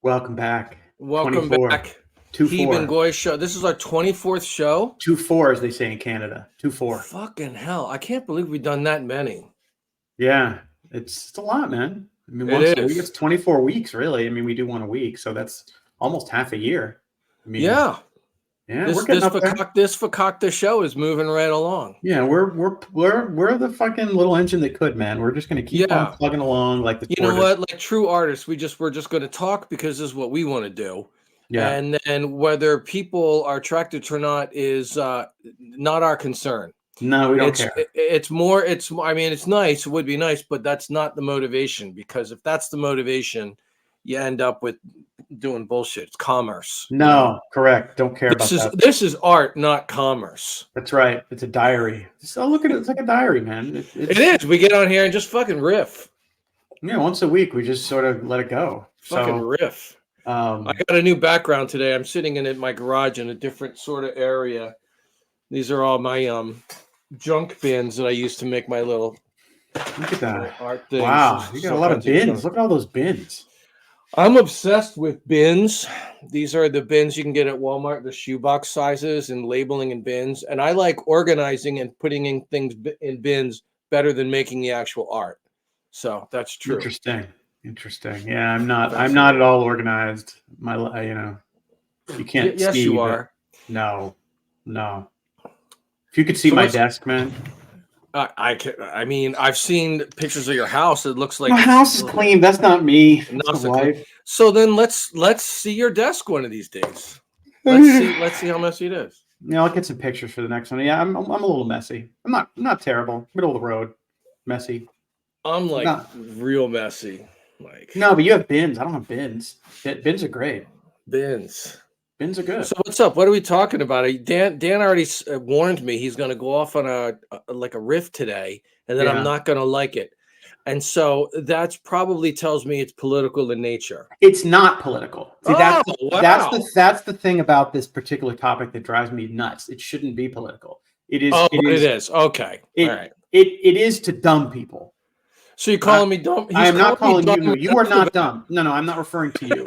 Welcome back. Welcome 24. back. Two Heeb four. Goy show. This is our 24th show. 2-4, as they say in Canada. 2-4. Fucking hell. I can't believe we've done that many. Yeah, it's a lot, man. I mean, It once a week, is. it's 24 weeks, really. I mean, we do one a week, so that's almost half a year. I mean, Yeah. yeah, This we're getting this up there. Fakakta show is moving right along. Yeah, we're the fucking little engine that could, man. We're just gonna keep on Yeah. plugging along like the You know tortoise. what? Like true artists, we're just going to talk because this is what we want to do. Yeah. And then whether people are attracted to or not is not our concern. No, we don't care. It's more I mean it's nice, it would be nice, but that's not the motivation, because if that's the motivation, you end up with doing bullshit. It's commerce. No, correct. Don't care about that. This is art, not commerce. That's right. It's a diary. So look at it. It's like a diary, man. It is. We get on here and just fucking riff. Yeah, once a week we just sort of let it go. Fucking riff. I got a new background today. I'm sitting in my garage in a different sort of area. These are all my junk bins that I used to make my little look at that art things. Wow, you got a lot of bins. Look at all those bins. I'm obsessed with bins. These are the bins you can get at Walmart, the shoebox sizes, and labeling in bins. And I like organizing and putting in things in bins better than making the actual art. So that's true. Interesting. Yeah, I'm not at all organized. You can't yes, see. You are. No. If you could see my desk, man. I mean, I've seen pictures of your house. It looks like my house is clean. That's not me. That's my wife. So then let's see your desk one of these days. Let's see how messy it is. Yeah, I'll get some pictures for the next one. Yeah, I'm a little messy. I'm not terrible. Middle of the road, messy. I'm like real messy. Like no, but you have bins. I don't have bins. Bins are great. Bins are good. So what's up? What are we talking about? Dan already warned me he's going to go off on a riff today, and then I'm not going to like it. And so that's probably tells me it's political in nature. It's not political. See, wow. that's the thing about this particular topic that drives me nuts. It shouldn't be political. It is. It is. Okay. All right. It is to dumb people. So you're calling me dumb? I am not calling you. You are not dumb. No, I'm not referring to you.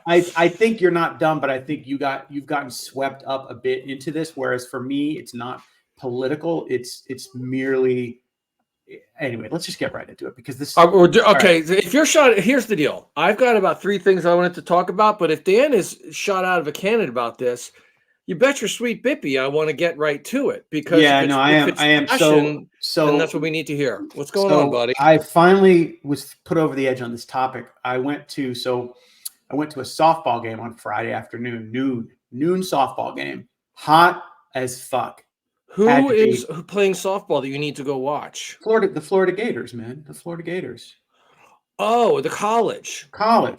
I think you're not dumb, but I think you've gotten swept up a bit into this. Whereas for me, it's not political. It's merely. Anyway, let's just get right into it because this. Okay, right. If you're shot, here's the deal. I've got about 3 things I wanted to talk about, but if Dan is shot out of a cannon about this, you bet your sweet bippy I want to get right to it because I am passion, so then that's what we need to hear. What's going on, buddy? I finally was put over the edge on this topic. I went to a softball game on Friday afternoon, noon softball game, hot as fuck. Who is playing softball that you need to go watch? The Florida Gators, man. The Florida Gators. Oh, the college.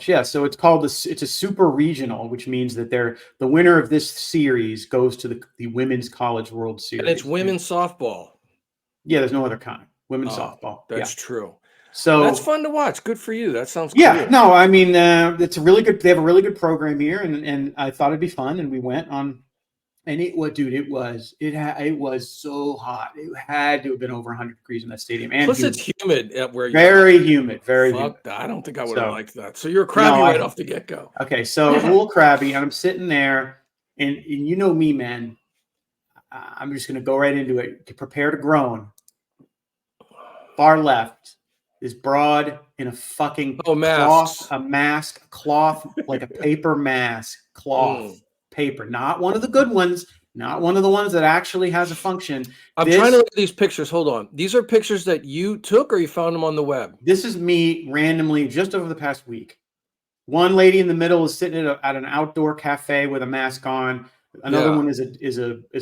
Yeah. So it's called it's a super regional, which means that the winner of this series goes to the Women's College World Series. And it's women's softball. Yeah, there's no other kind. Women's softball. That's true. So that's fun to watch. Good for you. That sounds cool. No, I mean it's a really good. They have a really good program here, and I thought it'd be fun, and we went on. And it was so hot. It had to have been over 100 degrees in that stadium. And plus, it's humid where you're very humid. I don't think I would have liked that. So you're crabby right off the get go. Okay, so a little crabby, and I'm sitting there, and you know me, man. I'm just gonna go right into it. Prepare to groan. Far left is broad in a fucking cloth, like a paper mask, cloth. Paper, not one of the good ones, not one of the ones that actually has a function. I'm trying to look at these pictures. Hold on. These are pictures that you took or you found them on the web? This is me randomly just over the past week. One lady in the middle is sitting at an outdoor cafe with a mask on. Another one is a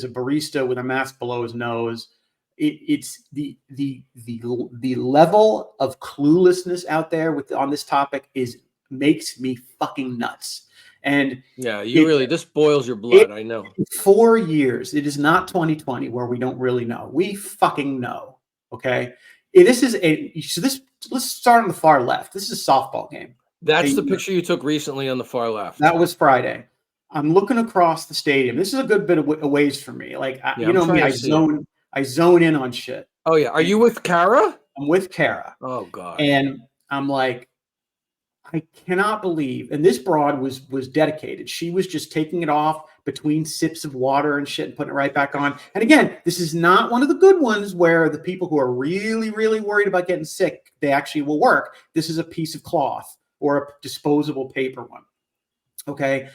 barista with a mask below his nose. It's the level of cluelessness out there on this topic makes me fucking nuts. And this boils your blood. I know. 4 years. It is not 2020 where we don't really know. We fucking know. Okay. Let's start on the far left. This is a softball game. That's the picture you took recently on the far left. That was Friday. I'm looking across the stadium. This is a good bit of ways for me. Like, you know me, I zone in on shit. Oh yeah. Are you with Kara? I'm with Kara. Oh God. And I'm like, I cannot believe, and this broad was dedicated. She was just taking it off between sips of water and shit and putting it right back on. And again, this is not one of the good ones where the people who are really, really worried about getting sick, they actually will work. This is a piece of cloth or a disposable paper one. Okay.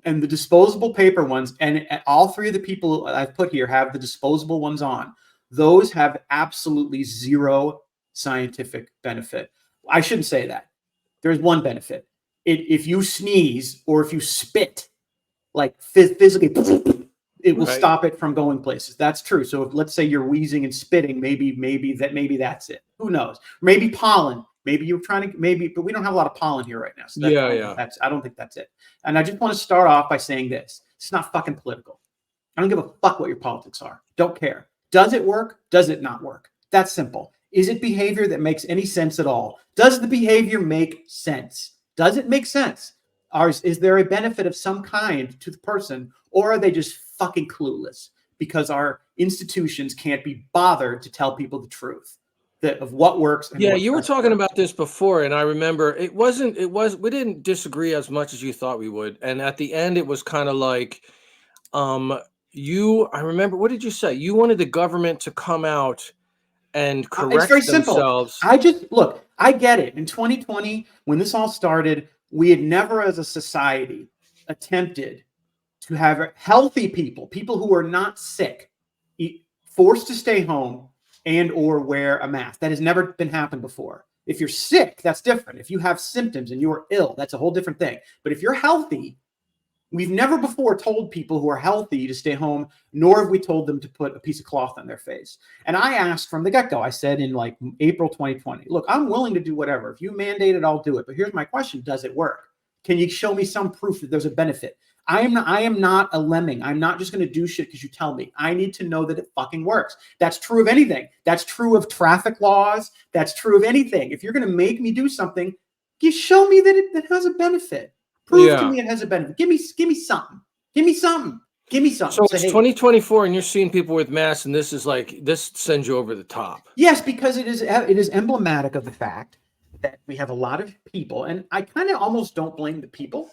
And the disposable paper ones, and all three of the people I've put here have the disposable ones on. Those have absolutely zero scientific benefit. I shouldn't say that. There's one benefit. If you sneeze or if you spit, like physically, it will stop it from going places. That's true. So if, let's say you're wheezing and spitting, maybe that's it. Who knows? Maybe pollen. Maybe you're trying to, but we don't have a lot of pollen here right now. So I don't think that's it. And I just want to start off by saying this. It's not fucking political. I don't give a fuck what your politics are. Don't care. Does it work? Does it not work? That's simple. Is it behavior that makes any sense at all? Does the behavior make sense? Does it make sense? Is there a benefit of some kind to the person, or are they just fucking clueless because our institutions can't be bothered to tell people the truth of what works? And you were talking about this before, and I remember we didn't disagree as much as you thought we would. And at the end, it was kind of like, I remember, what did you say? You wanted the government to come out and correct themselves. Look, I get it. In 2020, when this all started, we had never as a society attempted to have healthy people who are not sick, forced to stay home and or wear a mask. That has never been happened before. If you're sick, that's different. If you have symptoms and you're ill, that's a whole different thing. But if you're healthy, we've never before told people who are healthy to stay home, nor have we told them to put a piece of cloth on their face. And I asked from the get-go, I said in like April 2020, look, I'm willing to do whatever. If you mandate it, I'll do it. But here's my question. Does it work? Can you show me some proof that there's a benefit? I am not a lemming. I'm not just going to do shit because you tell me. I need to know that it fucking works. That's true of anything. That's true of traffic laws. That's true of anything. If you're going to make me do something, you show me that it has a benefit. Prove to me it has a benefit. Give me something. Give me something. Give me something. So it's 2024 and you're seeing people with masks, and this sends you over the top. Yes, because it is emblematic of the fact that we have a lot of people, and I kind of almost don't blame the people,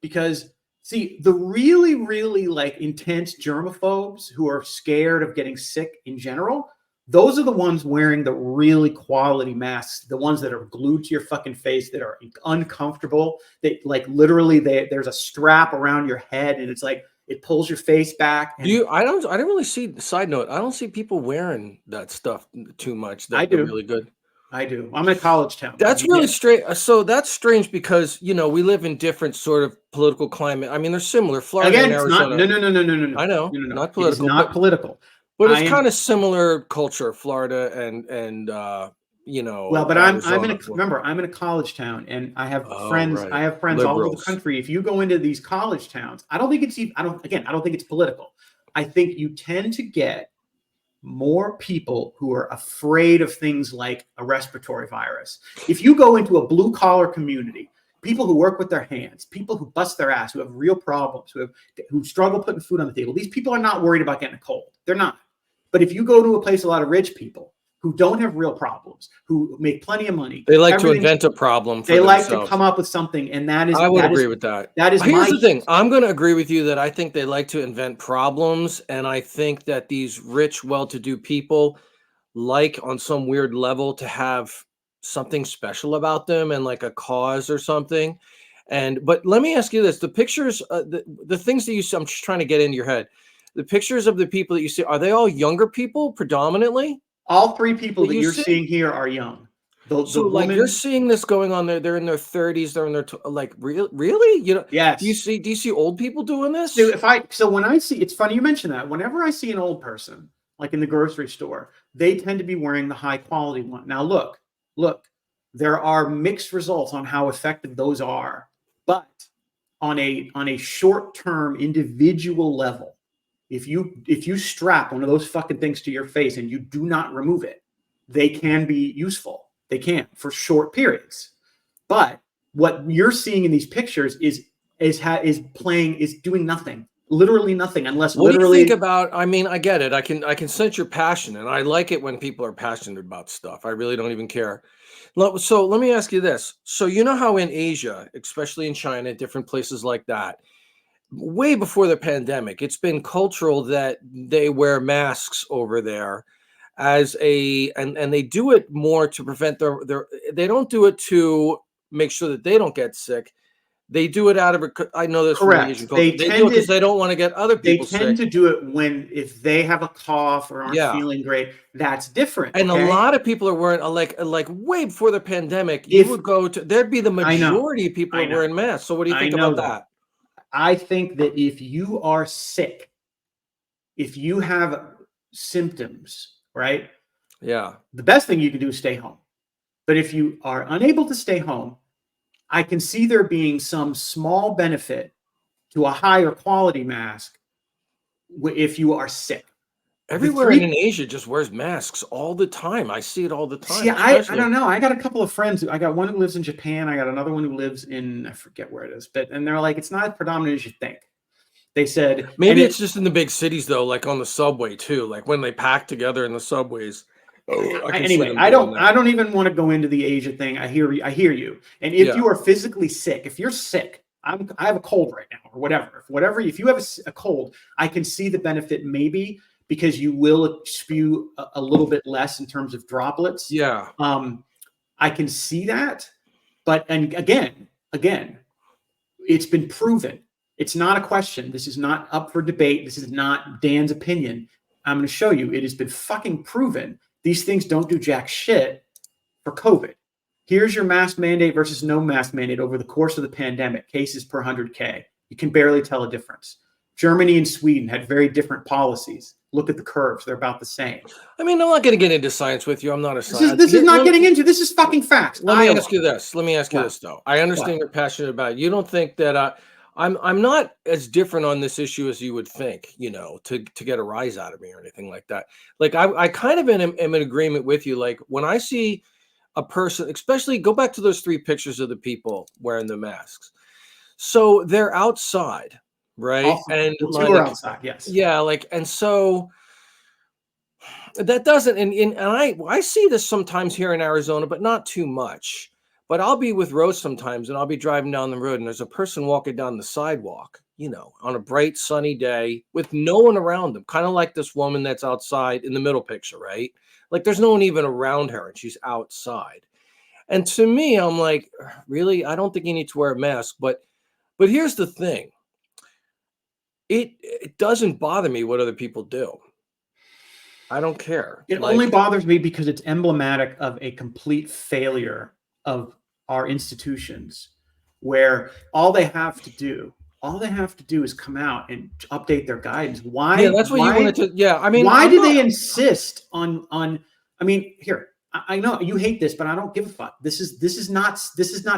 because see, the really, really like intense germaphobes who are scared of getting sick in general, those are the ones wearing the really quality masks, the ones that are glued to your fucking face, that are uncomfortable. They like literally there's a strap around your head and it's like it pulls your face back. And I don't really see, side note, I don't see people wearing that stuff too much. I do. Really good. I do. I'm in a college town. That's really strange. So that's strange because, we live in different sort of political climate. I mean, they're similar. Florida and Arizona. No. I know. Not political. It's not political. But it's kind of similar culture, Florida and Well, but I'm in a college town, and I have friends. Right. I have friends all over the country. If you go into these college towns, I don't think it's political. I think you tend to get more people who are afraid of things like a respiratory virus. If you go into a blue collar community, people who work with their hands, people who bust their ass, who have real problems, who struggle putting food on the table, these people are not worried about getting a cold. They're not. But if you go to a place, a lot of rich people who don't have real problems, who make plenty of money, they like to invent a problem. They like to come up with something, and that is. I would agree with that. That is. Here's the thing. I'm going to agree with you that I think they like to invent problems, and I think that these rich, well-to-do people like, on some weird level, to have something special about them and like a cause or something. But let me ask you this: the pictures, the things that you see, I'm just trying to get into your head. The pictures of the people that you see, are they all younger people predominantly? All three people that you're seeing here are young. So like you're seeing this going on there. They're in their 30s. They're in their really? Yes. Do you see old people doing this? Dude, when I see, it's funny you mention that. Whenever I see an old person, like in the grocery store, they tend to be wearing the high quality one. Now look, there are mixed results on how effective those are, but on a short-term individual level, if you strap one of those fucking things to your face and you do not remove it, they can be useful. They can for short periods. But what you're seeing in these pictures is doing nothing. Literally nothing, unless What do you think literally. about, I mean, I get it. I can sense your passion, and I like it when people are passionate about stuff. I really don't even care. So let me ask you this. So you know how in Asia, especially in China, different places like that, way before the pandemic, it's been cultural that they wear masks over there as a and they do it more to prevent their they don't do it to make sure that they don't get sick. They do it out of I know this from the Asian Correct. culture. They do it because they don't want to get other They people tend sick. to do it when if they have a cough or aren't Yeah. feeling great. That's different. And a Okay. lot of people are wearing like way before the pandemic, you If would go to there'd be the I know, majority of people I are know, wearing masks. So what do you I think know about that. that? I think that if you are sick, if you have symptoms, right, Yeah. the best thing you can do is stay home. But if you are unable to stay home, I can see there being some small benefit to a higher quality mask if you are sick. The Everywhere in three Asia just wears masks all the time. I see it all the See, time, I especially. don't know. I got a couple of friends. I got one who lives in Japan. I got another one who lives in I forget where it is, but and they're like, it's not as predominant as you think. They said, and Maybe it it's just in the big cities though, like on the subway too. Like when they pack together in the subways. Oh, I can see anyway, them doing I that. don't even want to go into the Asia thing. I hear you. And if Yeah. you are physically sick, if you're sick, I have a cold right now, or whatever. If you have a cold, I can see the benefit maybe because you will spew a little bit less in terms of droplets. Yeah. I can see that, but and again, it's been proven. It's not a question. This is not up for debate. This is not Dan's opinion. I'm going to show you. It has been fucking proven. These things don't do jack shit for COVID. Here's your mask mandate versus no mask mandate over the course of the pandemic, cases per 100K. You can barely tell a difference. Germany and Sweden had very different policies. Look at the curves. They're about the same. I mean, I'm not going to get into science with you. I'm not a This is science. not getting into. This is fucking facts. Let me Iowa. ask you this. Let me ask you What? this though. I understand What? you're passionate about it. You don't think that I'm not as different on this issue as you would think, to get a rise out of me or anything like that. Like I kind of am in agreement with you. Like when I see a person, especially go back to those 3 pictures of the people wearing the masks. So they're outside, right? Also, And well, two are like, outside. Yes. yeah, like, and so that doesn't, and I see this sometimes here in Arizona, but not too much. But I'll be with Rose sometimes, and I'll be driving down the road, and there's a person walking down the sidewalk, on a bright sunny day with no one around them, kind of like this woman that's outside in the middle picture, right? Like there's no one even around her, and she's outside. And to me, I'm like, really, I don't think you need to wear a mask. But here's the thing: it doesn't bother me what other people do. I don't care. It only Like, bothers me because it's emblematic of a complete failure of our institutions, where all they have to do is come out and update their guidance. yeah, that's what you wanted to. Yeah, I mean, Why I'm do they not. insist on? I mean, here I know you hate this, but I don't give a fuck. This is not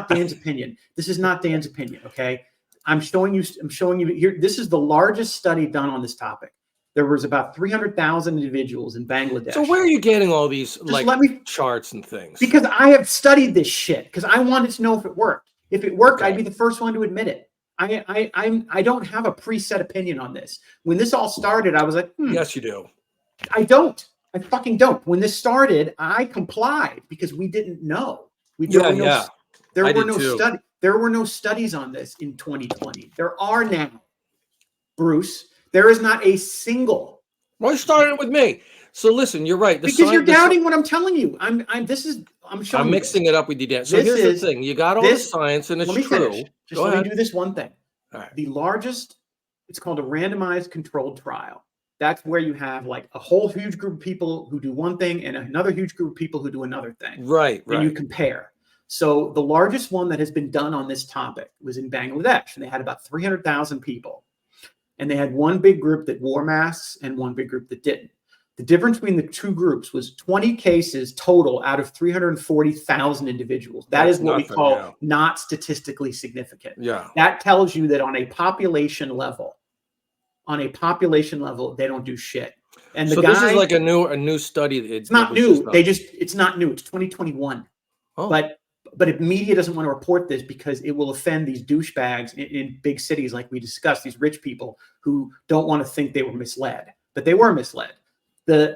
Dan's opinion. This is not Dan's opinion. Okay, I'm showing you here. This is the largest study done on this topic. There was about 300,000 individuals in Bangladesh. So where are you getting all these Just let me, charts and things? because I have studied this shit because I wanted to know if it worked. If it worked, Okay. I'd be the first one to admit it. I don't have a preset opinion on this. When this all started, I was like, Yes, you do. I don't. I fucking don't. When this started, I complied because we didn't know. There were no studies on this in 2020. There are now. Bruce, there is not a single. Well, you started with me. So listen, you're right. Because you're doubting what I'm telling you. I'm showing I'm you mixing it up with you, Dan. So This here's is- the thing: you got all the this- science, and it's Let me true. finish. Just Go let ahead. me do this one thing. All right. The largest, it's called a randomized controlled trial. That's where you have like a whole huge group of people who do one thing and another huge group of people who do another thing. Right. And you compare. So the largest one that has been done on this topic was in Bangladesh, and they had about 300,000 people. And they had one big group that wore masks and one big group that didn't. The difference between the two groups was 20 cases total out of 340,000 individuals. That's what we call not statistically significant. Yeah. That tells you that on a population level, they don't do shit. And so this is like a new study. It's not new. It's not new. It's 2021. Oh. But but if media doesn't want to report this because it will offend these douchebags in big cities, like we discussed, these rich people who don't want to think they were misled, but they were misled. This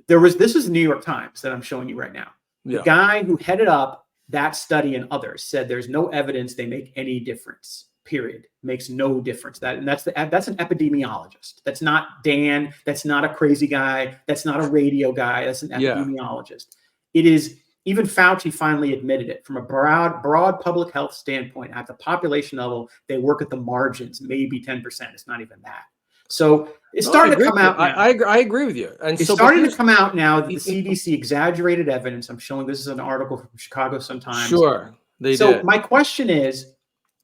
is the New York Times that I'm showing you right now. The guy who headed up that study and others said there's no evidence they make any difference. Period. Makes no difference. That's an epidemiologist. That's not Dan. That's not a crazy guy. That's not a radio guy. That's an epidemiologist. It is, even Fauci finally admitted it, from a broad public health standpoint. At the population level, they work at the margins, maybe 10%. It's not even that. So it's starting to come out now. I agree with you. And it's starting to come out now that the CDC exaggerated evidence. I'm showing this is an article from Chicago Sun-Times. Sure, they did. So my question is,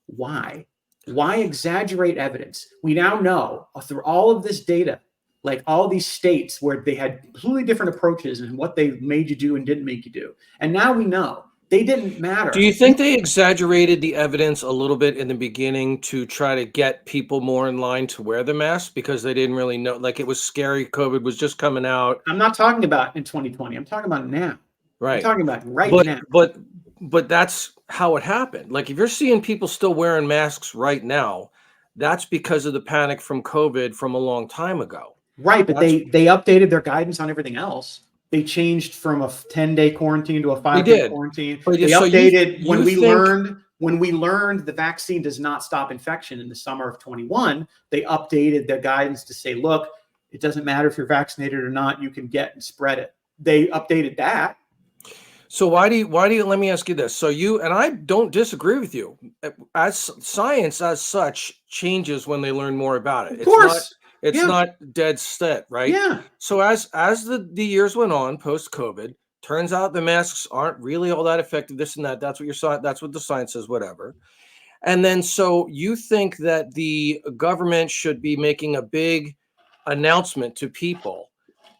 why? Why exaggerate evidence? We now know through all of this data, like all these states where they had completely different approaches and what they made you do and didn't make you do. And now we know they didn't matter. Do you think they exaggerated the evidence a little bit in the beginning to try to get people more in line to wear the mask because they didn't really know, like it was scary, COVID was just coming out? I'm not talking about in 2020. I'm talking about now. Right. I'm talking about now. But that's how it happened. Like if you're seeing people still wearing masks right now, that's because of the panic from COVID from a long time ago. Right, but they updated their guidance on everything else. They changed from a 10-day quarantine to a 5-day quarantine. They updated when we learned the vaccine does not stop infection in the summer of 21. They updated their guidance to say, look, it doesn't matter if you're vaccinated or not, you can get and spread it. They updated that. So why do you let me ask you this? So and I don't disagree with you. As science as such changes when they learn more about it. Of course. It's not dead set, right? Yeah. So as the years went on post COVID, turns out the masks aren't really all that effective. This and that. That's what the science says. Whatever. And then so you think that the government should be making a big announcement to people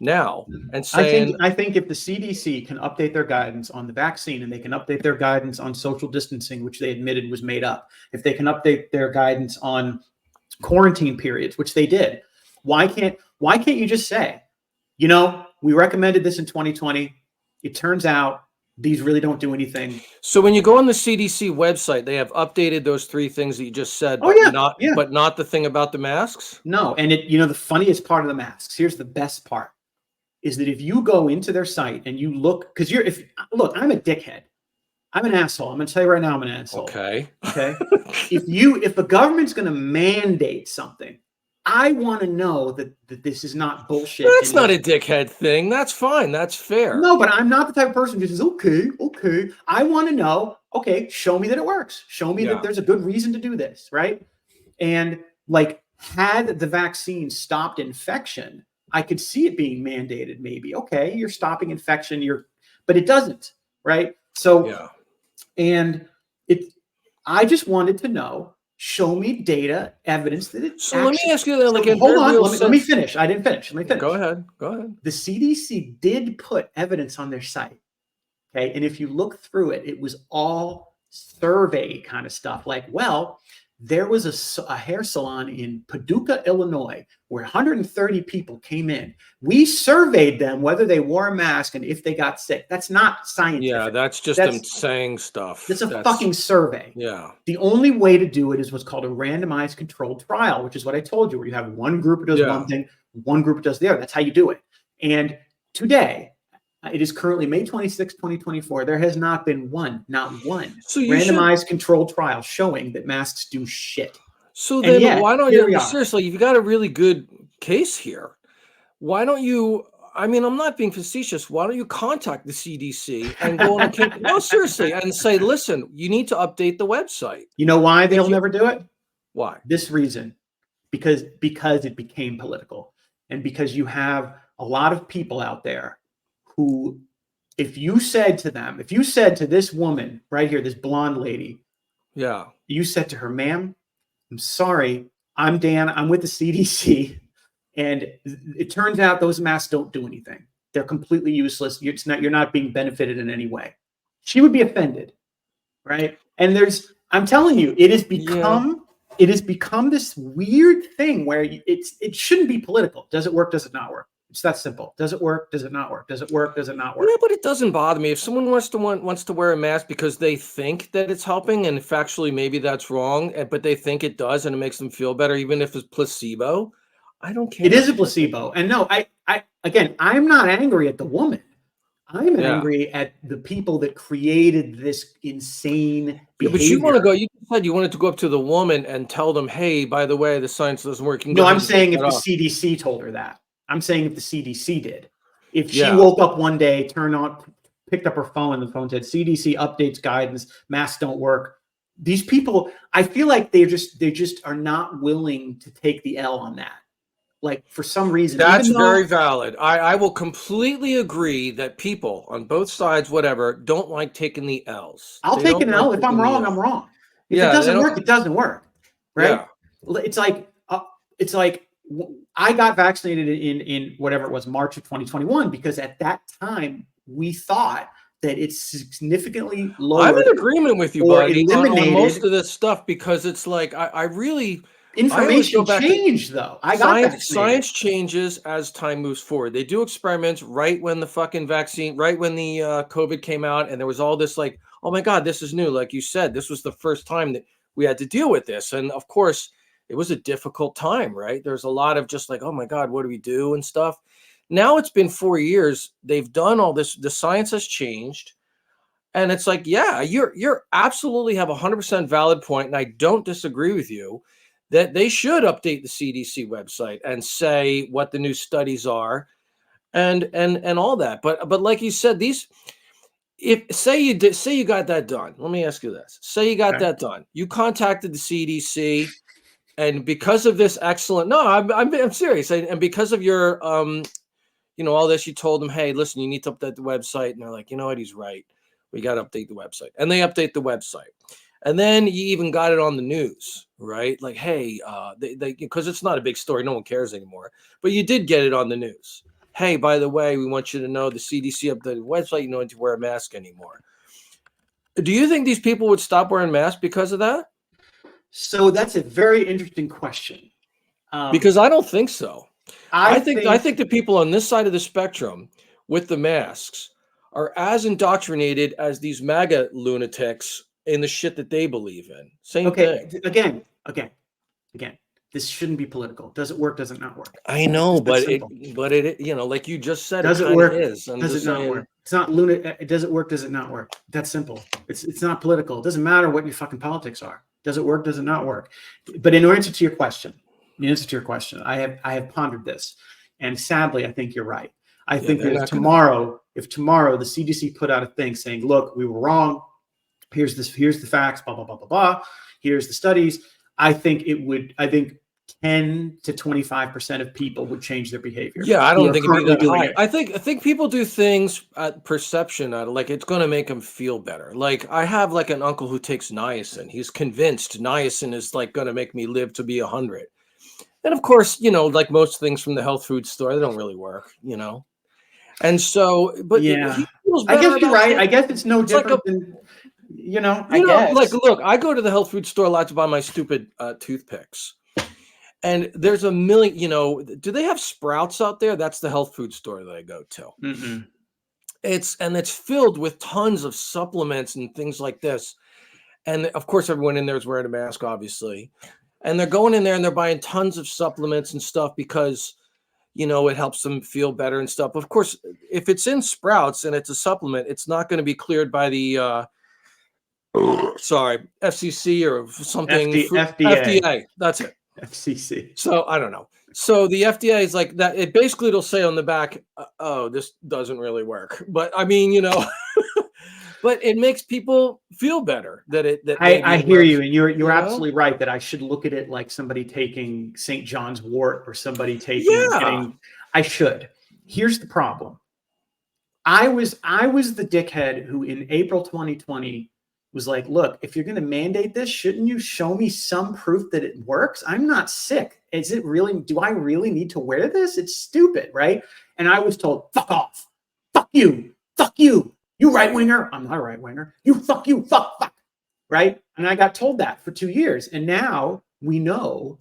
now and saying, I think if the CDC can update their guidance on the vaccine and they can update their guidance on social distancing, which they admitted was made up, if they can update their guidance on quarantine periods, which they did, why can't you just say, we recommended this in 2020. It turns out these really don't do anything. So when you go on the CDC website, they have updated those 3 things that you just said, but not the thing about the masks? No. And the funniest part of the masks, here's the best part, is that if you go into their site and you look, I'm a dickhead. I'm an asshole. I'm going to tell you right now, I'm an asshole. Okay. If the government's going to mandate something, I want to know that this is not bullshit. That's not a dickhead thing. That's fine. That's fair. No, but I'm not the type of person who says, okay. I want to know, okay, show me that it works. Show me that there's a good reason to do this, right? And had the vaccine stopped infection, I could see it being mandated maybe. Okay, you're stopping infection, but it doesn't, right? So, and I just wanted to know, show me data, evidence that it's let me ask you that. Hold on, let me finish. I didn't finish. Let me finish. Go ahead. The CDC did put evidence on their site. Okay. And if you look through it, it was all survey kind of stuff. There was a hair salon in Paducah, Illinois, where 130 people came in. We surveyed them whether they wore a mask and if they got sick. That's not scientific. Yeah, that's them saying stuff. That's a fucking survey. Yeah. The only way to do it is what's called a randomized controlled trial, which is what I told you, where you have one group that does one thing, one group that does the other. That's how you do it. And today, it is currently May 26, 2024. There has not been not one randomized controlled trial showing that masks do shit. So then why don't you, seriously, you've got a really good case here. Why don't you, I'm not being facetious. Why don't you contact the CDC and go on no, seriously, and say, listen, you need to update the website. You know why they'll never do it? Why? This reason, because it became political, and because you have a lot of people out there who, if you said to this woman right here, this blonde lady, you said to her, ma'am, I'm sorry, I'm Dan, I'm with the CDC, and it turns out those masks don't do anything. They're completely useless. You're not being benefited in any way. She would be offended, right? And I'm telling you, it has become this weird thing where it shouldn't be political. Does it work? Does it not work? It's that simple. Does it work? Does it not work? Does it work? Does it not work? Yeah, but it doesn't bother me if someone wants to wear a mask because they think that it's helping, and factually maybe that's wrong, but they think it does, and it makes them feel better, even if it's placebo. I don't care. It is a placebo. And no, again, I'm not angry at the woman. I'm Yeah. angry at the people that created this insane Yeah, behavior. but you want to go. You said you wanted to go up to the woman and tell them, "Hey, by the way, the science doesn't work." You can No, go ahead I'm and saying take if the that off. CDC told her that. I'm saying if the CDC did. If she Yeah. woke up one day, picked up her phone, and the phone said CDC updates guidance, masks don't work. These people, I feel like they just are not willing to take the L on that. Like for some reason, That's even though very valid. I will completely agree that people on both sides, whatever, don't like taking the L's. I'll They take don't an like L. If I'm taking the wrong, I'm L. wrong. If it Yeah, they doesn't don't. work, it doesn't work. Right? Yeah. It's like I got vaccinated in whatever it was, March of 2021, because at that time we thought that it's significantly I'm lowered in agreement with you, or buddy, on most eliminated. of this stuff because it's like I always go Information back to changed, though. I got vaccinated. science changes as time moves forward. They do experiments right when the fucking vaccine, right when the COVID came out, and there was all this like, oh my God, this is new. Like you said, this was the first time that we had to deal with this. And of course, it was a difficult time, right? There's a lot of just like, oh my God, what do we do and stuff. Now it's been 4 years. They've done all this. The science has changed. And it's like, yeah, you're absolutely have 100% valid point, and I don't disagree with you that they should update the CDC website and say what the new studies are and all that. But like you said, these if say you got that done. Let me ask you this. Say you got Okay. that done. You contacted the CDC, and because of this excellent no, I'm serious. And because of your all this, you told them, hey, listen, you need to update the website. And they're like, you know what, he's right. We got to update the website. And they update the website. And then you even got it on the news, right? Like, hey, because it's not a big story. No one cares anymore. But you did get it on the news. Hey, by the way, we want you to know the CDC updated the website. You don't need to wear a mask anymore. Do you think these people would stop wearing masks because of that? So that's a very interesting question. Because I don't think so. I think the people on this side of the spectrum with the masks are as indoctrinated as these MAGA lunatics in the shit that they believe in. Same thing. Again. This shouldn't be political. Does it work? Does it not work? I know, It's but simple. like you just said, Does it it kind work? of is. I'm Does just it not saying, work? It's not lunatic. Does it work? Does it not work? That's simple. It's not political. It doesn't matter what your fucking politics are. Does it work? Does it not work? But in answer to your question, I have pondered this, and sadly, I think you're right. I think that if tomorrow the CDC put out a thing saying, "Look, we were wrong. Here's the facts. Blah blah blah blah blah. Here's the studies." I think 10 to 25% of people would change their behavior. Yeah, I don't think it'd be that high. It. I think people do things at perception out of like it's going to make them feel better. Like I have like an uncle who takes niacin. He's convinced niacin is like going to make me live to be 100. And of course, like most things from the health food store, they don't really work, And so, but yeah, he feels I better guess you're about right. it. I guess it's no different like than, I guess. like, look, I go to the health food store a lot to buy my stupid toothpicks. And there's a million, do they have Sprouts out there? That's the health food store that I go to. Mm-mm. It's filled with tons of supplements and things like this. And of course, everyone in there is wearing a mask, obviously. And they're going in there and they're buying tons of supplements and stuff because, it helps them feel better and stuff. Of course, if it's in Sprouts and it's a supplement, it's not going to be cleared by the, FCC or something. FDA. That's it. FCC. So I don't know. So the FDA is like that. It basically it'll say on the back, "Oh, this doesn't really work." But I mean, but it makes people feel better that it. That I hear works, you, and you're absolutely right that I should look at it like somebody taking St. John's Wort or somebody taking. I should. Here's the problem. I was the dickhead who in April 2020 was like, look, if you're going to mandate this, shouldn't you show me some proof that it works? I'm not sick. Do I really need to wear this? It's stupid, right? And I was told, fuck off. Fuck you. You right-winger. I'm not a right-winger. You, fuck, right? And I got told that for 2 years. And now we know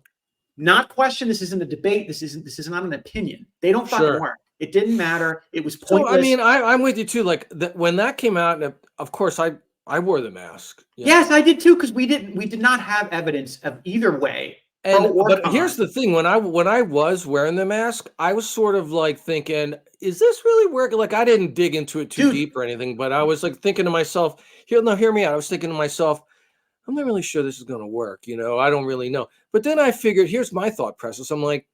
not question. This isn't a debate. This is not an opinion. They don't fucking Sure. work. It didn't matter. It was So I pointless. mean, I'm with you too. Like when that came out, and of course I wore the mask. Yes, I did too, because we did not have evidence of either way, pro And or but con. here's the thing: when I was wearing the mask, I was sort of like thinking, "Is this really working?" Like I didn't dig into it too Dude, deep or anything, but I was like thinking to myself, hear me out. I was thinking to myself, I'm not really sure this is going to work. I don't really know. But then I figured, here's my thought process. I'm like,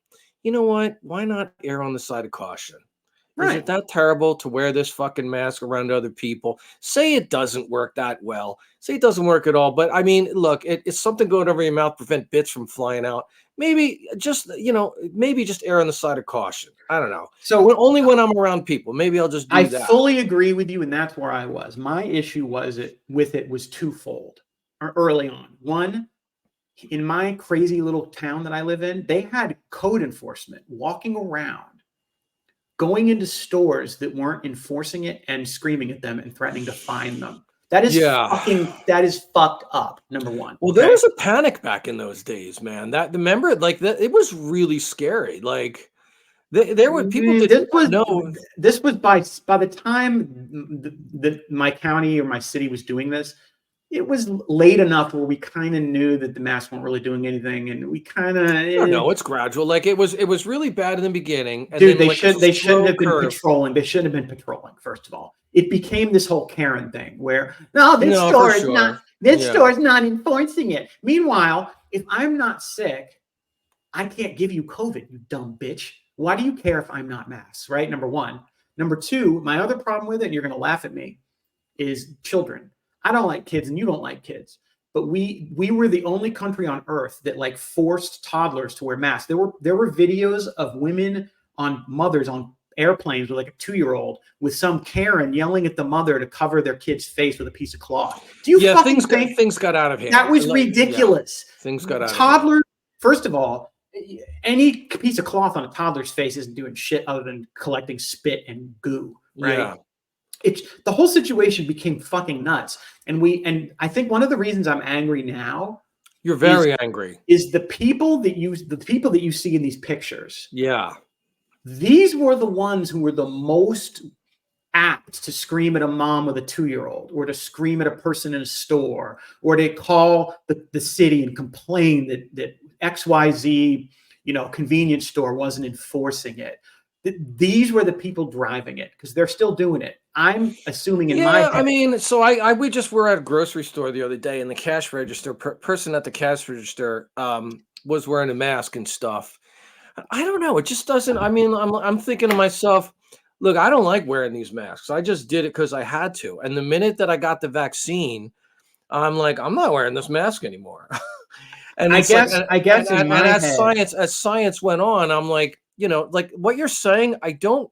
you know what? Why not err on the side of caution? Is it right. that terrible to wear this fucking mask around other people? Say it doesn't work that well. Say it doesn't work at all. But I mean, look, it's something going over your mouth, prevent bits from flying out. Maybe maybe just err on the side of caution. I don't know. So Only when I'm around people, maybe I'll just I do that. fully agree with you, and that's where I was. My issue with it was twofold early on. One, in my crazy little town that I live in, they had code enforcement walking around, going into stores that weren't enforcing it and screaming at them and threatening to fine them. That is fucked up. Number one. Well, there was a panic back in those days, man. Remember, like that, it was really scary. Like there were people that didn't know. This was by the time my county or my city was doing this, it was late enough where we kind of knew that the masks weren't really doing anything, and we kind of No, it's gradual. Like it was really bad in the beginning. And dude, then, they shouldn't have been curve. patrolling. They shouldn't have been patrolling. First of all, it became this whole Karen thing where this store is not enforcing it. Meanwhile, if I'm not sick, I can't give you COVID, you dumb bitch. Why do you care if I'm not masked? Right? Number one. Number two, my other problem with it, and you're going to laugh at me, is children. I don't like kids, and you don't like kids. But we were the only country on earth that like forced toddlers to wear masks. There were videos of mothers on airplanes with like a 2-year-old with some Karen yelling at the mother to cover their kid's face with a piece of cloth. Do you fucking think things got out of hand? That was ridiculous. Yeah, things got out of hand. Toddlers, first of all, any piece of cloth on a toddler's face isn't doing shit other than collecting spit and goo, right? Yeah. The whole situation became fucking nuts. And I think one of the reasons I'm angry now, you're very angry, is the people that you see in these pictures. Yeah. These were the ones who were the most apt to scream at a mom with a 2-year-old, or to scream at a person in a store, or to call the city and complain that XYZ, convenience store wasn't enforcing it. These were the people driving it, because they're still doing it. I'm assuming in my head. I mean, so we just were at a grocery store the other day, and the cash register person at the cash register was wearing a mask and stuff. I don't know. It just doesn't. I mean, I'm thinking to myself, look, I don't like wearing these masks. I just did it because I had to. And the minute that I got the vaccine, I'm like, I'm not wearing this mask anymore. And I guess as science went on, I'm like, like what you're saying, I don't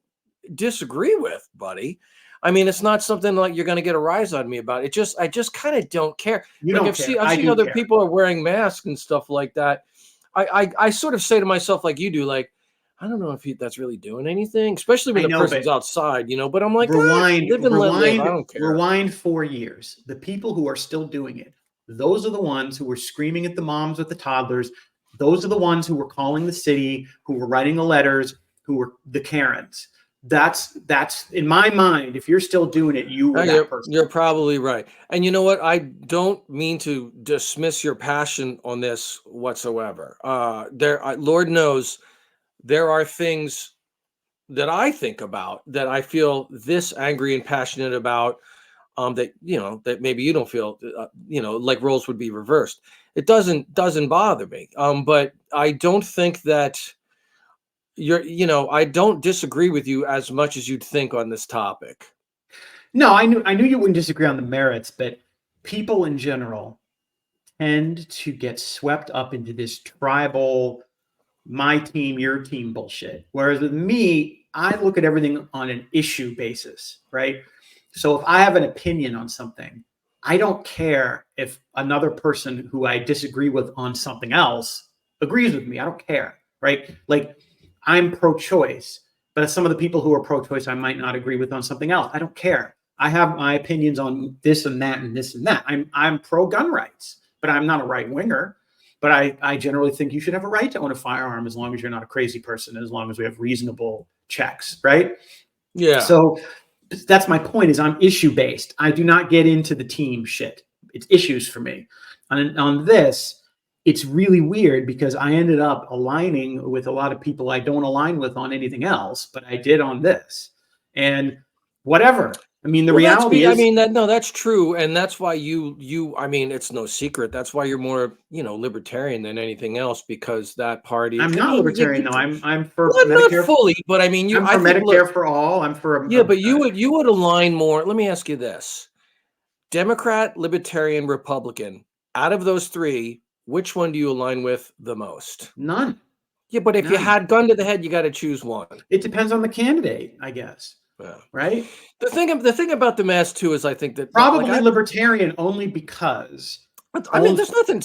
disagree with, buddy. I mean, it's not something like you're going to get a rise out of me about. I just kind of don't care. I've seen other people are wearing masks and stuff like that. I sort of say to myself, like you do, like, I don't know if that's really doing anything, especially when the person's outside, but I'm like, live and let live. I don't care. Rewind 4 years. The people who are still doing it, those are the ones who were screaming at the moms with the toddlers. Those are the ones who were calling the city, who were writing the letters, who were the Karens. That's in my mind. If you're still doing it, you were that person. You're probably right. And you know what? I don't mean to dismiss your passion on this whatsoever. Lord knows, there are things that I think about that I feel this angry and passionate about. That maybe you don't feel, like roles would be reversed. It doesn't bother me. But I don't think that I don't disagree with you as much as you'd think on this topic. No, I knew you wouldn't disagree on the merits, but people in general tend to get swept up into this tribal, my team, your team bullshit. Whereas with me, I look at everything on an issue basis, right? So if I have an opinion on something, I don't care if another person who I disagree with on something else agrees with me. I don't care, right? Like, I'm pro-choice, but some of the people who are pro-choice I might not agree with on something else. I don't care. I have my opinions on this and that and this and that. I'm pro-gun rights, but I'm not a right-winger. But I generally think you should have a right to own a firearm as long as you're not a crazy person, as long as we have reasonable checks, right? Yeah. So that's my point, is I'm issue based. I do not get into the team shit. It's issues for me. On this, it's really weird because I ended up aligning with a lot of people I don't align with on anything else, but I did on this. And whatever. I mean, the reality is, that's true, and that's why I mean, it's no secret. That's why you're more, libertarian than anything else, because that party. I'm I not mean, libertarian though. I'm for well, not Medicare. fully, but I mean, I'm I for think, look, Medicare for all. I'm for yeah, but you would align more. Let me ask you this: Democrat, Libertarian, Republican. Out of those three, which one do you align with the most? none. Yeah, but if you None. had gun to the head, you got to choose one. It depends on the candidate, I guess. Yeah. Right. The thing about the mask too is I think that Probably libertarian only because. I mean, there's nothing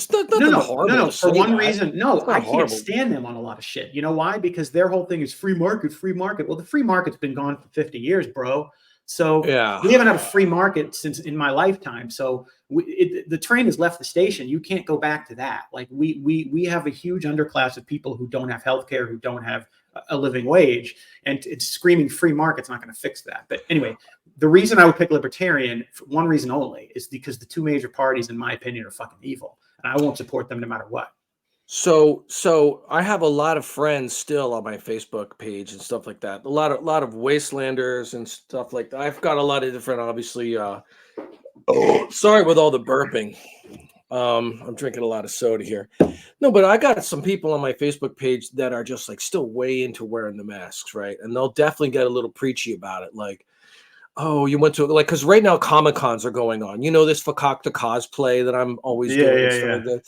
horrible. No. To For say one that. reason, no, It's not I can't horrible. stand them on a lot of shit. You know why? Because their whole thing is free market, free market. Well, the free market's been gone for 50 years, bro. So Yeah. we haven't had a free market since in my lifetime. So the train has left the station. You can't go back to that. Like we have a huge underclass of people who don't have healthcare, who don't have a living wage, and it's screaming free market's not going to fix that. But anyway, the reason I would pick libertarian, for one reason only, is because the two major parties, in my opinion, are fucking evil, and I won't support them no matter what. So I have a lot of friends still on my Facebook page and stuff like that. A lot of wastelanders and stuff like that. I've got a lot of different, obviously. Sorry with all the burping. I'm drinking a lot of soda here. No, but I got some people on my Facebook page that are just like still way into wearing the masks, right? And they'll definitely get a little preachy about it, like, oh, you went to, like, because right now Comic Cons are going on. This Fakakta cosplay that I'm always doing and stuff like that.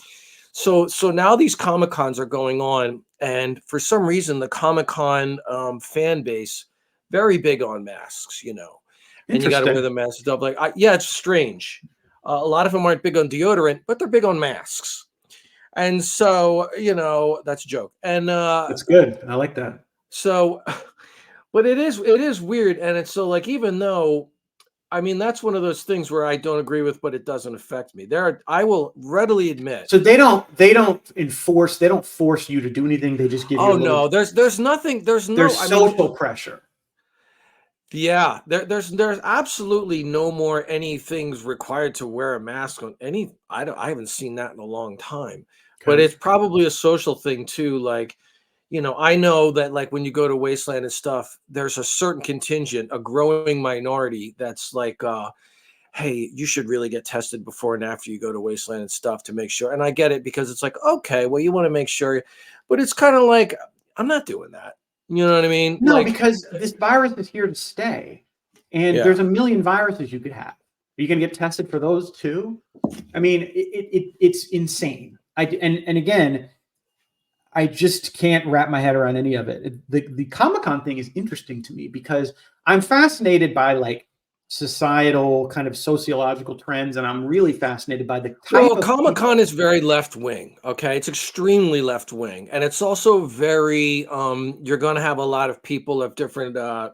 So now these Comic Cons are going on, and for some reason the Comic Con fan base very big on masks, and you got to wear the mask stuff. Like, yeah, it's strange. A lot of them aren't big on deodorant, but they're big on masks, and so that's a joke. And that's good. I like that. So, but it is weird, and it's so, like, even though. I mean, that's one of those things where I don't agree with, but it doesn't affect me. I will readily admit. So they don't force you to do anything. They just give you. Oh no, there's nothing. There's social pressure. Yeah, there's absolutely no more any things required to wear a mask on any. I haven't seen that in a long time, but it's probably a social thing too. Like, I know that, like, when you go to Wasteland and stuff, there's a certain contingent, a growing minority that's like, hey, you should really get tested before and after you go to Wasteland and stuff to make sure. And I get it, because it's like, okay, well, you want to make sure, but it's kind of like, I'm not doing that. You know what I mean? No, because this virus is here to stay, and there's a million viruses you could have. Are you going to get tested for those too? I mean, it's insane. And again, I just can't wrap my head around any of it. The Comic-Con thing is interesting to me because I'm fascinated by, like, societal kind of sociological trends, and I'm really fascinated by the type of Comic-Con is very left-wing. Okay, it's extremely left-wing, and it's also very you're going to have a lot of people of different the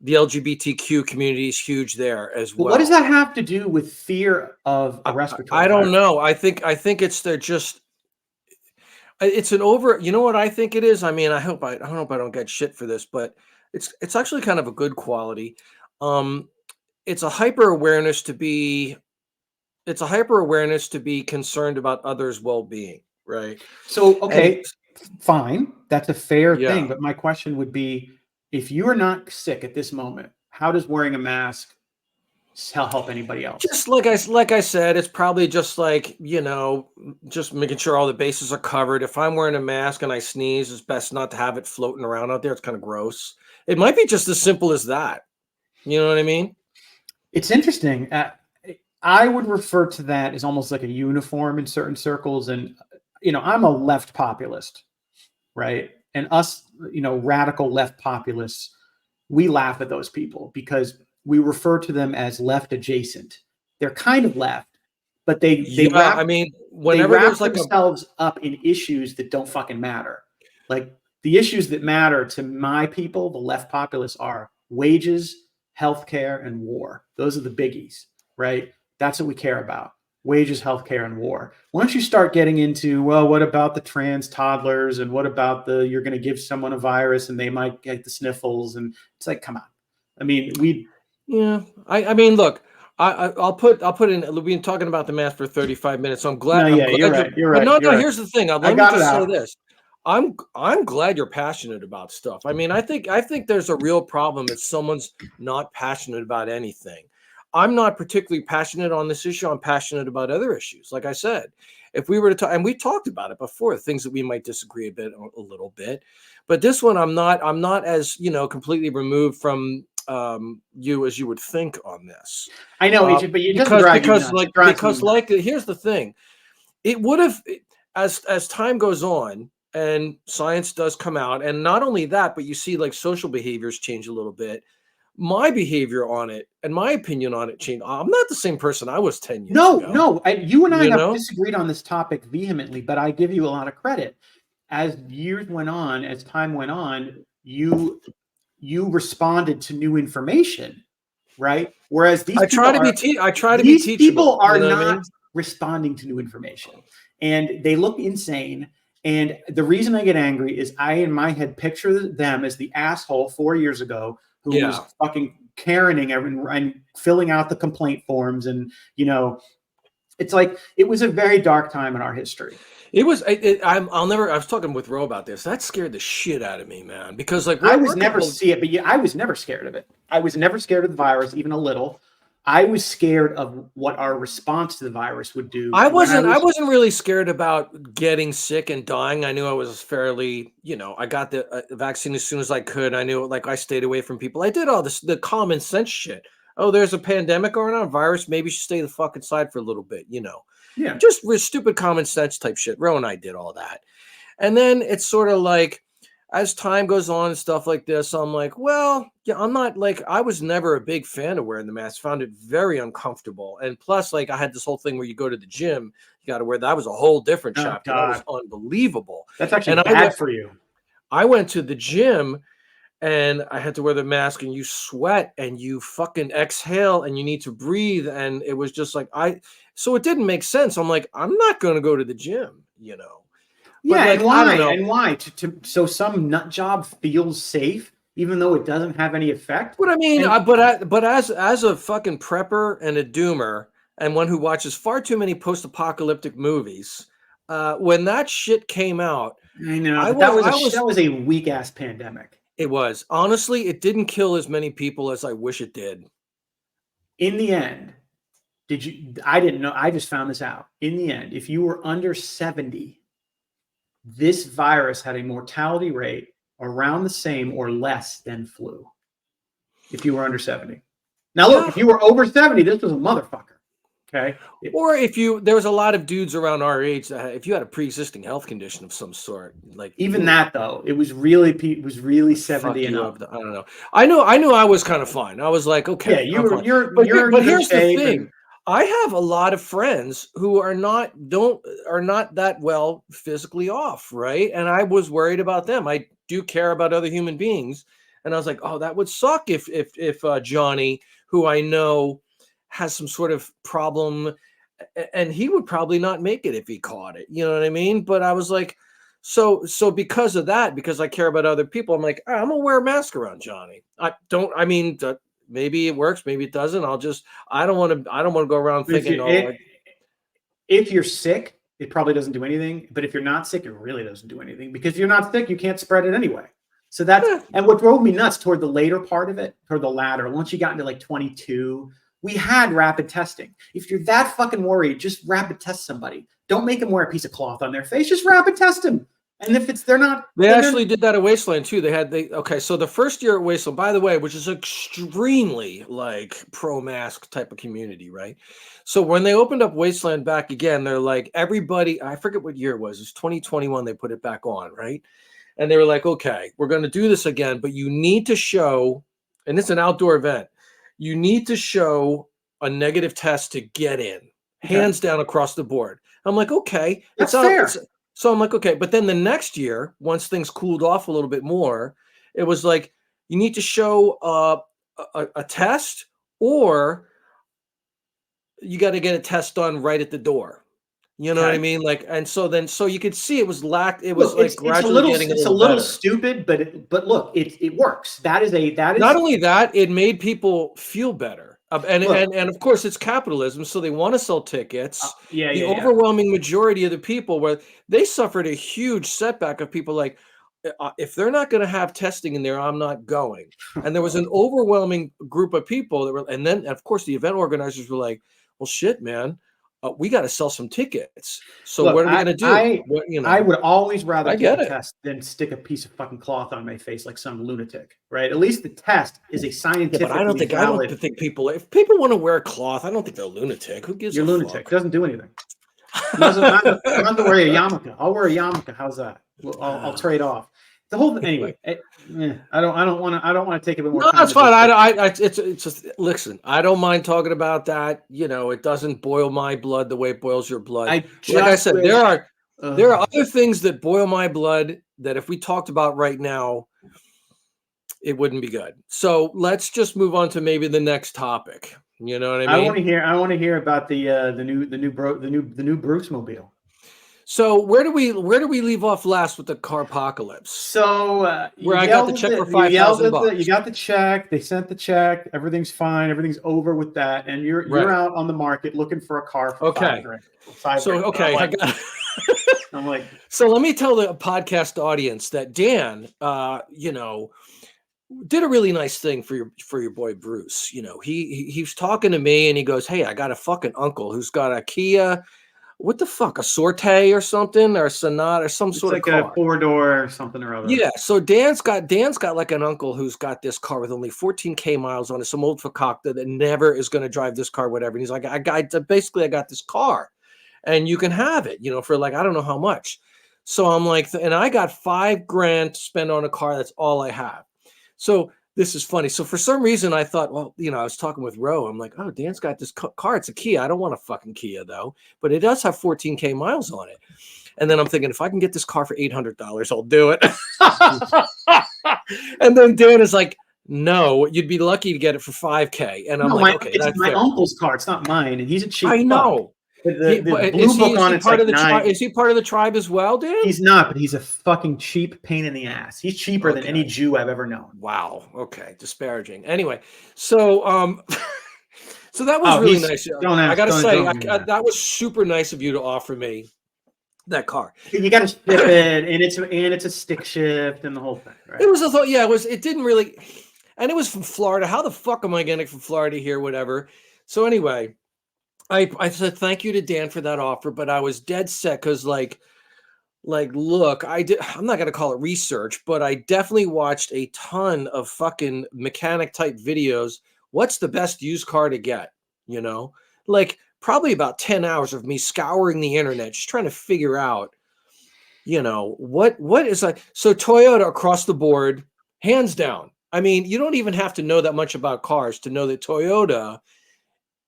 LGBTQ community is huge there as well. What does that have to do with fear of a respiratory I don't know. I think it's it's an over. You know what I think it is? I mean, I hope I don't get shit for this, but it's actually kind of a good quality. It's a hyper awareness to be concerned about others' well-being, right? So, okay, fine, that's a fair thing. But my question would be, if you are not sick at this moment, how does wearing a mask help anybody else? Just like I said, it's probably just like, just making sure all the bases are covered. If I'm wearing a mask and I sneeze, it's best not to have it floating around out there. It's kind of gross. It might be just as simple as that. You know what I mean? It's interesting. I would refer to that as almost like a uniform in certain circles. And, I'm a left populist, right? And us, radical left populists, we laugh at those people because we refer to them as left adjacent. They're kind of left, but they wrap themselves up in issues that don't fucking matter. Like, the issues that matter to my people, the left populists, are wages, healthcare, and war. Those are the biggies, right? That's what we care about. wages, healthcare, and war. Once you start getting into, well, what about the trans toddlers, and what about you're going to give someone a virus and they might get the sniffles, and it's like, come on. I mean, Yeah, I mean, look, I'll put in. We've been talking about the mask for 35 minutes. So I'm glad. no, I'm yeah, glad you're right. You're But right. no, You're no. right. Here's the thing. I Let me got it just say out. this. I'm glad you're passionate about stuff. I mean, I think there's a real problem if someone's not passionate about anything. I'm not particularly passionate on this issue. I'm passionate about other issues. Like I said, if we were to talk, and we talked about it before, things that we might disagree a little bit, but this one, I'm not as completely removed from you as you would think on this. I know, but it doesn't drive you nuts. It drives me nuts. Here's the thing. It would have, as time goes on and science does come out, and not only that, but you see like social behaviors change a little bit. My behavior on it and my opinion on it changed. I'm not the same person I was 10 years ago. No. You and I have disagreed on this topic vehemently, but I give you a lot of credit. As years went on, as time went on, you responded to new information, right? Whereas these people are not responding to new information, and they look insane. And the reason I get angry is I, in my head, picture them as the asshole 4 years ago who was fucking Karening and filling out the complaint forms. And, it's like, it was a very dark time in our history. It was. I was talking with Ro about this. That scared the shit out of me, man. Because I was never I was never scared of it. I was never scared of the virus, even a little. I was scared of what our response to the virus would do. I wasn't really scared about getting sick and dying. I knew I was fairly, I got the vaccine as soon as I could. I knew, like, I stayed away from people. I did all this, the common sense shit. Oh, there's a pandemic going on, a virus. Maybe you should stay the fuck inside for a little bit, Yeah. Just stupid common sense type shit. Ro and I did all that. And then it's sort of like, as time goes on and stuff like this, I'm like, well, yeah, I'm not like, I was never a big fan of wearing the mask. Found it very uncomfortable. And plus, like, I had this whole thing where you go to the gym, you got to wear, that was a whole different chapter. That was unbelievable. That's actually bad for you. I went to the gym and I had to wear the mask, and you sweat and you fucking exhale and you need to breathe. And it was just like, so it didn't make sense. I'm like, I'm not going to go to the gym, Yeah, like, and why? And why? So some nut job feels safe, even though it doesn't have any effect. But I mean, but as a fucking prepper and a doomer, and one who watches far too many post-apocalyptic movies, when that shit came out, I know that was a weak ass pandemic. It was, honestly, it didn't kill as many people as I wish it did. In the end, I didn't know. I just found this out. In the end, if you were under 70. This virus had a mortality rate around the same or less than flu if you were under 70. Now, look, if you were over 70, this was a motherfucker. Okay. Or there was a lot of dudes around our age that if you had a pre-existing health condition of some sort, like even that though, it was really 70 and up. I don't know. I knew I was kind of fine. I was like, okay. Yeah, but here's the thing. I have a lot of friends who are not that well physically off, right? And I was worried about them. I do care about other human beings, and I was like, oh, that would suck if Johnny, who I know has some sort of problem, and he would probably not make it if he caught it. You know what I mean? But I was like, so because of that, because I care about other people, I'm like, I'm gonna wear a mask around Johnny. Maybe it works, maybe it doesn't. I don't want to go around thinking, if you're sick, it probably doesn't do anything. But if you're not sick, it really doesn't do anything, because if you're not sick, you can't spread it anyway. So and what drove me nuts toward the later part of it, toward the latter, once you got into like 22, we had rapid testing. If you're that fucking worried, just rapid test somebody. Don't make them wear a piece of cloth on their face. Just rapid test them. And if they actually did that at Wasteland too. So the first year at Wasteland, by the way, which is extremely like pro-mask type of community, right? So when they opened up Wasteland back again, they're like, everybody, I forget what year it was 2021, they put it back on, right? And they were like, okay, we're going to do this again, but you need to show, and it's an outdoor event, you need to show a negative test to get in, hands down across the board. I'm like, okay, that's fair. So I'm like, okay, but then the next year, once things cooled off a little bit more, it was like, you need to show a test or you got to get a test done right at the door. You know what I Okay. mean? Like, and so you could see it was Look, like gradually getting a it's a little little better. stupid, but look, it works. That is Not only that, it made people feel better. look. And of course it's capitalism, so they want to sell tickets. Yeah, The yeah, yeah. overwhelming majority of the people where they suffered a huge setback of people like, if they're not going to have testing in there, I'm not going. And there was an overwhelming group of people that were, and then of course the event organizers were like, well, shit, man, we got to sell some tickets. So Look, what are we going to do? What, I would always rather I take get a it. test than stick a piece of fucking cloth on my face like some lunatic, right? At least the test is a Yeah, scientifically but I don't valid. think people, if people want to wear a cloth, I don't think they're lunatic. Who gives You're a lunatic. fuck? Doesn't do anything. Might as well wear a yarmulke. I'll wear a yarmulke. How's that? I'll trade off. The whole anyway. I don't want to take a bit more No, time. that's fine. It's just listen. I don't mind talking about that. You know, it doesn't boil my blood the way it boils your blood. Like I said, there are other things that boil my blood that if we talked about right now, it wouldn't be good. So let's just move on to maybe the next topic. You know what I mean? I want to hear about the new Bruce mobile. So where do we leave off last with the carpocalypse? So where I got the check for $5,000. You got the check. They sent the check. Everything's fine. Everything's over with that. And you're out on the market looking for a car. For okay. $5,000. I'm like, so let me tell the podcast audience that Dan, you know, did a really nice thing for your boy Bruce. You know, he was talking to me and he goes, "Hey, I got a fucking uncle who's got a Kia." What the fuck, a Sorte or something, or a Sonata, or some sort of car, a 4-door or something or other. Yeah. So Dan's got like an uncle who's got this car with only 14K miles on it, some old fakakta that never is going to drive this car, whatever. And he's like, I got this car, and you can have it, you know, for like I don't know how much. So I'm like, and I got $5,000 to spend on a car. That's all I have. So this is funny. So for some reason, I thought, well, you know, I was talking with Ro. I'm like, oh, Dan's got this car. It's a Kia. I don't want a fucking Kia, though. But it does have 14K miles on it. And then I'm thinking, if I can get this car for $800, I'll do it. And then Dan is like, no, you'd be lucky to get it for 5K. And I'm like, okay, it's my uncle's car. It's not mine. And he's a cheap I know. The blue book on it's like $9. Is he part of the tribe as well, Dan? He's not, but he's a fucking cheap pain in the ass. He's cheaper than any Jew I've ever known. Wow. Okay. Disparaging. Anyway, so so that was really nice. I gotta say, that was super nice of you to offer me that car. You got to ship it, and it's a stick shift and the whole thing. Right? It was a thought. Yeah, it was. It didn't really, and it was from Florida. How the fuck am I getting it from Florida here? Whatever. So anyway. I said thank you to Dan for that offer, but I was dead set because like look, I'm not gonna call it research, but I definitely watched a ton of fucking mechanic type videos. What's the best used car to get? You know, like probably about 10 hours of me scouring the internet, just trying to figure out, you know, what is like. So Toyota across the board, hands down. I mean, you don't even have to know that much about cars to know that Toyota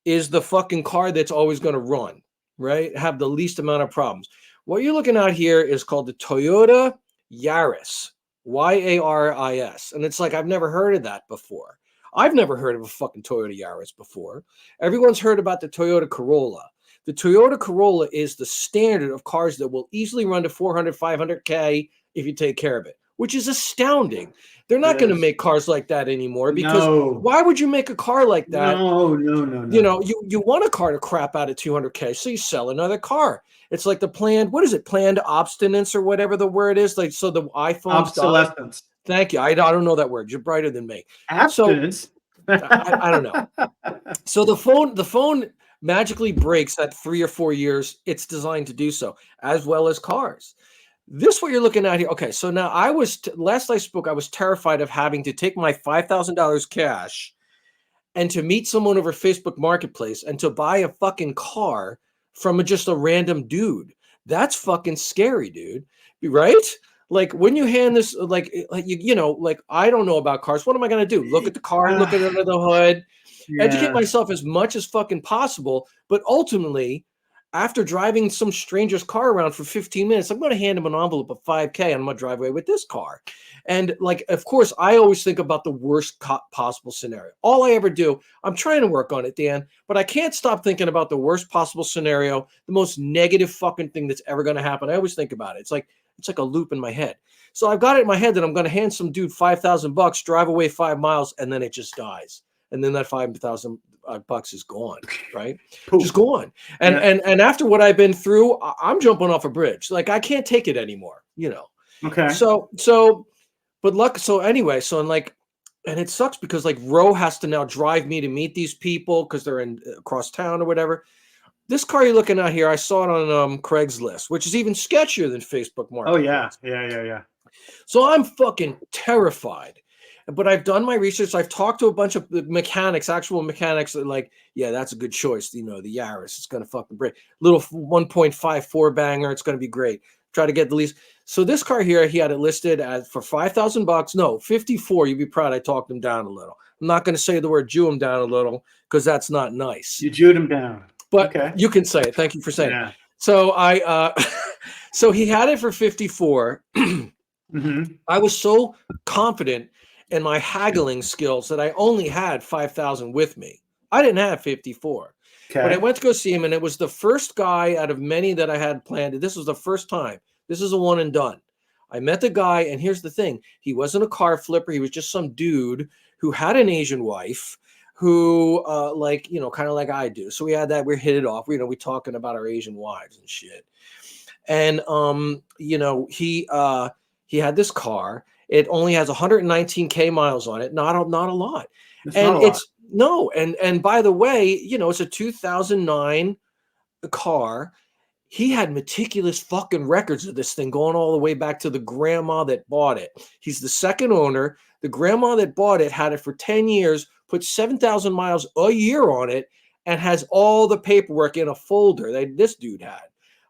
is the fucking car that's always going to run, right? Have the least amount of problems. What you're looking at here is called the Toyota Yaris, Yaris. And it's like, I've never heard of that before. I've never heard of a fucking Toyota Yaris before. Everyone's heard about the Toyota Corolla. The Toyota Corolla is the standard of cars that will easily run to 400, 500K if you take care of it, which is astounding. They're not going to make cars like that anymore because why would you make a car like that? No. You know, you want a car to crap out at 200K, so you sell another car. It's like the planned obstinance or whatever the word is. Like, so the iPhone's obsolescence. Thank you. I don't know that word. You're brighter than me. Abstinence. So, I don't know. So the phone magically breaks at 3 or 4 years. It's designed to do so, as well as cars. This what you're looking at here. Okay, so now last I spoke, I was terrified of having to take my $5,000 cash and to meet someone over Facebook Marketplace and to buy a fucking car from just a random dude. That's fucking scary, dude. Right? Like when you hand this, like you know, like I don't know about cars. What am I gonna do? Look at the car, look at under the hood, educate myself as much as fucking possible. But ultimately, after driving some stranger's car around for 15 minutes, I'm going to hand him an envelope of $5K and I'm going to drive away with this car. And like, of course, I always think about the worst possible scenario. All I ever do, I'm trying to work on it, Dan, but I can't stop thinking about the worst possible scenario, the most negative fucking thing that's ever going to happen. I always think about it. It's like a loop in my head. So I've got it in my head that I'm going to hand some dude $5,000, drive away 5 miles, and then it just dies. And then that $5,000 bucks is gone, right? Poof. Just gone. And after what I've been through, I'm jumping off a bridge. Like I can't take it anymore, you know. Okay. And it sucks because like Ro has to now drive me to meet these people because they're in across town or whatever. This car you're looking at here, I saw it on Craigslist, which is even sketchier than Facebook Marketplace. Oh yeah. So I'm fucking terrified. But I've done my research. I've talked to a bunch of mechanics, actual mechanics that like, yeah, that's a good choice. You know, the Yaris, it's going to fucking break. Little 1.54 banger. It's going to be great. Try to get the least. So this car here, he had it listed as for $5,000. No, 54. You'd be proud. I talked him down a little. I'm not going to say the word Jew him down a little because that's not nice. You Jewed him down. But you can say it. Thank you for saying it. So so he had it for 54. I was so confident in my haggling skills that I only had 5,000 with me. I didn't have 54. Okay. But I went to go see him, and it was the first guy out of many that I had planned. This was the first time. This is a one and done. I met the guy, and here's the thing. He wasn't a car flipper. He was just some dude who had an Asian wife who, like, you know, kind of like I do. So we had that. We hit it off. We talking about our Asian wives and shit. And, you know, he had this car. It only has 119K miles on it. Not a lot. And by the way, you know, it's a 2009 car. He had meticulous fucking records of this thing going all the way back to the grandma that bought it. He's the second owner. The grandma that bought it had it for 10 years, put 7,000 miles a year on it, and has all the paperwork in a folder that this dude had.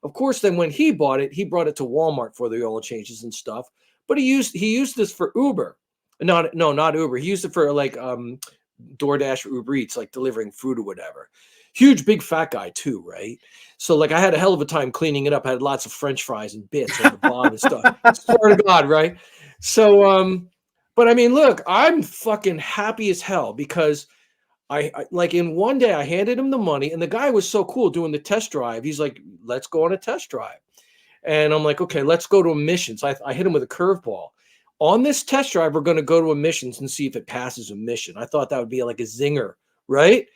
Of course, then when he bought it, he brought it to Walmart for the oil changes and stuff. But he used this for Uber. Not Uber. He used it for like DoorDash or Uber Eats, like delivering food or whatever. Huge, big, fat guy too, right? So like I had a hell of a time cleaning it up. I had lots of French fries and bits on the bottom and stuff. Swear to God, right? So, but I mean, look, I'm fucking happy as hell because I like in one day I handed him the money and the guy was so cool doing the test drive. He's like, let's go on a test drive. And I'm like, okay, let's go to emissions. I hit him with a curveball. On this test drive, we're going to go to emissions and see if it passes emission. I thought that would be like a zinger, right?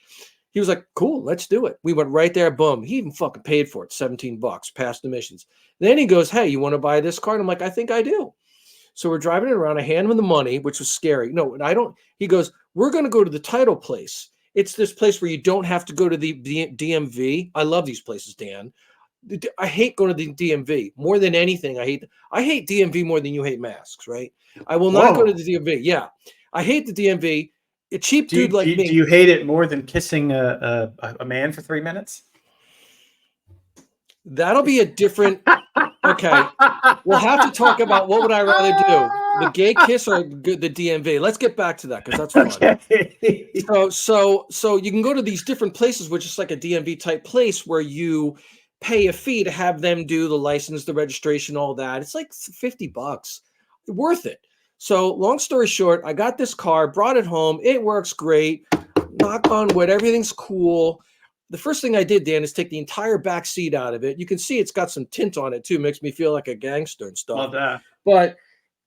He was like, cool, let's do it. We went right there, boom. He even fucking paid for it, $17, passed emissions. Then he goes, hey, you want to buy this car? And I'm like, I think I do. So we're driving it around. I hand him the money, which was scary. No, I don't. He goes, we're going to go to the title place. It's this place where you don't have to go to the DMV. I love these places, Dan. I hate going to the DMV more than anything. I hate DMV more than you hate masks, right? I will not go to the DMV. Yeah. I hate the DMV. A cheap dude like me. Do you hate it more than kissing a man for 3 minutes? That'll be a different. Okay. We'll have to talk about what would I rather do, the gay kiss or the DMV. Let's get back to that because that's fun. Okay. So you can go to these different places, which is like a DMV type place where you pay a fee to have them do the license, the registration, all that. It's like $50. Worth it. So long story short, I got this car, brought it home. It works great. Knock on wood, everything's cool. The first thing I did, Dan, is take the entire back seat out of it. You can see it's got some tint on it too. Makes me feel like a gangster and stuff. Love that. But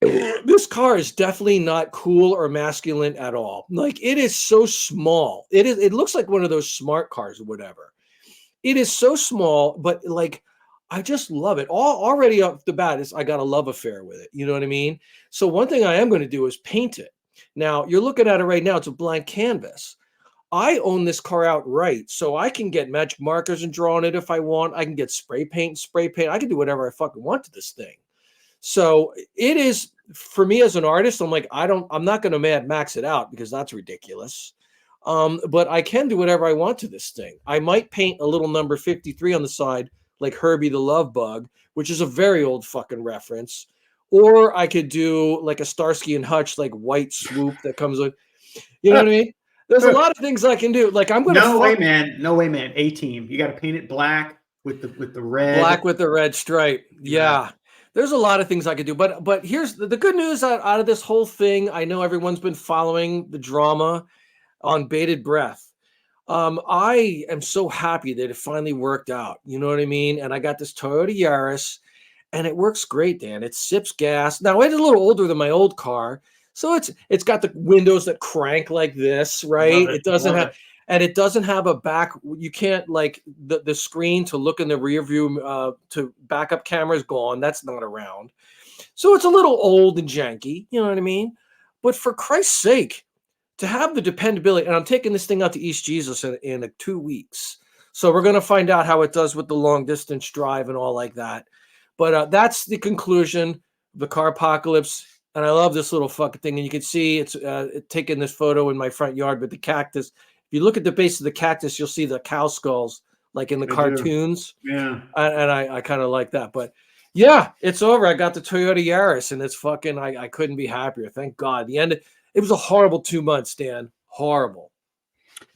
this car is definitely not cool or masculine at all. Like it is so small. It looks like one of those smart cars or whatever. It is so small, but like I just love it. Already off the bat is I got a love affair with it. You know what I mean? So one thing I am going to do is paint it. Now you're looking at it right now. It's a blank canvas. I own this car outright, so I can get magic markers and draw on it if I want. I can get spray paint. I can do whatever I fucking want to this thing. So it is for me as an artist. I'm like, I'm not going to Mad Max it out because that's ridiculous. But I can do whatever I want to this thing. I might paint a little number 53 on the side, like Herbie the Love Bug, which is a very old fucking reference. Or I could do like a Starsky and Hutch, like white swoop that comes with, you know what I mean? There's a lot of things I can do. Like I'm going to. No way, man. A-Team. You got to paint it black with the red. Black with the red stripe. Yeah. There's a lot of things I could do, but here's the good news out of this whole thing. I know everyone's been following the drama on bated breath. I am so happy that it finally worked out. You know what I mean? And I got this Toyota Yaris, and it works great, Dan. It sips gas. Now it's a little older than my old car, so it's got the windows that crank like this, right? It doesn't have, and it doesn't have a back. You can't like the screen to look in the rear view to backup camera is gone. That's not around. So it's a little old and janky. You know what I mean? But for Christ's sake, to have the dependability, and I'm taking this thing out to East Jesus in 2 weeks. So we're going to find out how it does with the long distance drive and all like that. But that's the conclusion of the car apocalypse. And I love this little fucking thing. And you can see it's taking this photo in my front yard with the cactus. If you look at the base of the cactus, you'll see the cow skulls like in the cartoons. Yeah. And I kind of like that. But yeah, it's over. I got the Toyota Yaris, and it's fucking, I couldn't be happier. Thank God. The end. It was a horrible 2 months, Dan. Horrible.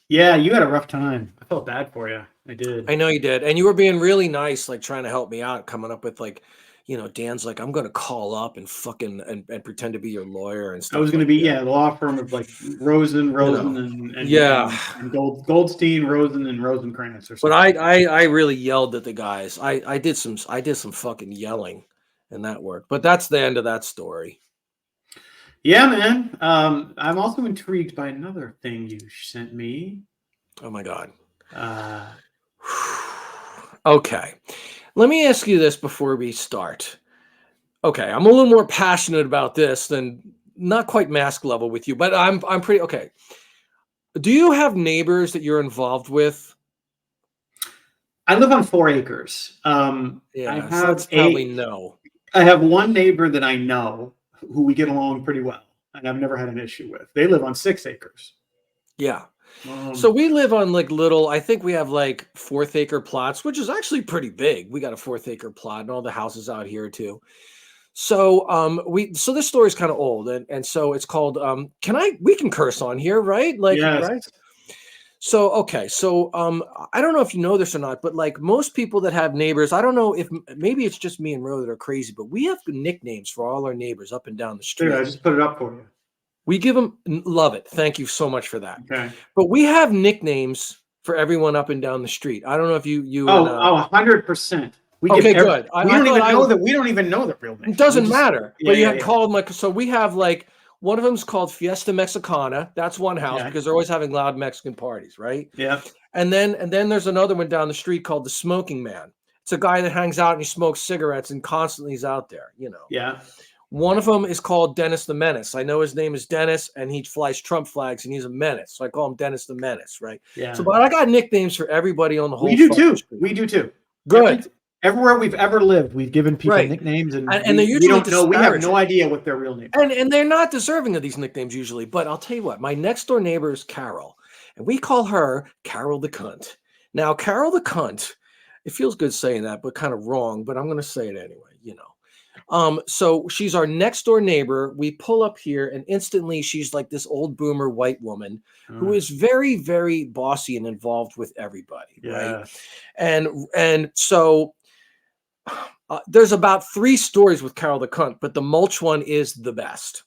Yeah, you had a rough time. I felt bad for you. I did. I know you did. And you were being really nice, like trying to help me out, coming up with like, you know, Dan's like, I'm going to call up and fucking and pretend to be your lawyer and stuff. I was going to be, the law firm of like Rosen, and Goldstein, Rosen, and Rosenkrantz or something. But I really yelled at the guys. I did some fucking yelling, and that worked. But that's the end of that story. Yeah, man. I'm also intrigued by another thing you sent me. Oh my God. Okay. Let me ask you this before we start. Okay, I'm a little more passionate about this than not quite mask level with you, but I'm pretty okay. Do you have neighbors that you're involved with? I live on 4 acres. Yeah, I have so that's probably no. I have one neighbor that I know who we get along pretty well, and I've never had an issue with. They live on 6 acres. Yeah. So we live on like little, I think we have like 4th acre plots, which is actually pretty big. We got a 4th acre plot and all the houses out here too. So so this story is kind of old, and so it's called we can curse on here, right? Like, yes. Right? So okay, so I don't know if you know this or not, but like most people that have neighbors, I don't know if maybe it's just me and Ro that are crazy, but we have nicknames for all our neighbors up and down the street. Dude, I just put it up for you. We give them, love it. Thank you so much for that. Okay. But we have nicknames for everyone up and down the street. I don't know if you 100%. Okay, good. We don't even know the real name. It doesn't matter. But you call them like, so we have like, one of them's called Fiesta Mexicana. That's one house because they're always having loud Mexican parties, right? Yeah. And then there's another one down the street called the Smoking Man. It's a guy that hangs out and he smokes cigarettes and constantly is out there, you know. Yeah. One of them is called Dennis the Menace. I know his name is Dennis, and he flies Trump flags, and he's a menace. So I call him Dennis the Menace, right? Yeah. So, but I got nicknames for everybody on the whole. We do too. We do too. Good. Everywhere we've ever lived, we've given people nicknames, and they're usually we have no idea what their real name is. And they're not deserving of these nicknames usually. But I'll tell you what, my next door neighbor is Carol, and we call her Carol the Cunt. Now, Carol the Cunt, it feels good saying that, but kind of wrong. But I'm going to say it anyway, you know. So she's our next door neighbor. We pull up here, and instantly she's like this old boomer white woman who is very, very bossy and involved with everybody, right? And so there's about 3 stories with Carol the Cunt, but the mulch one is the best.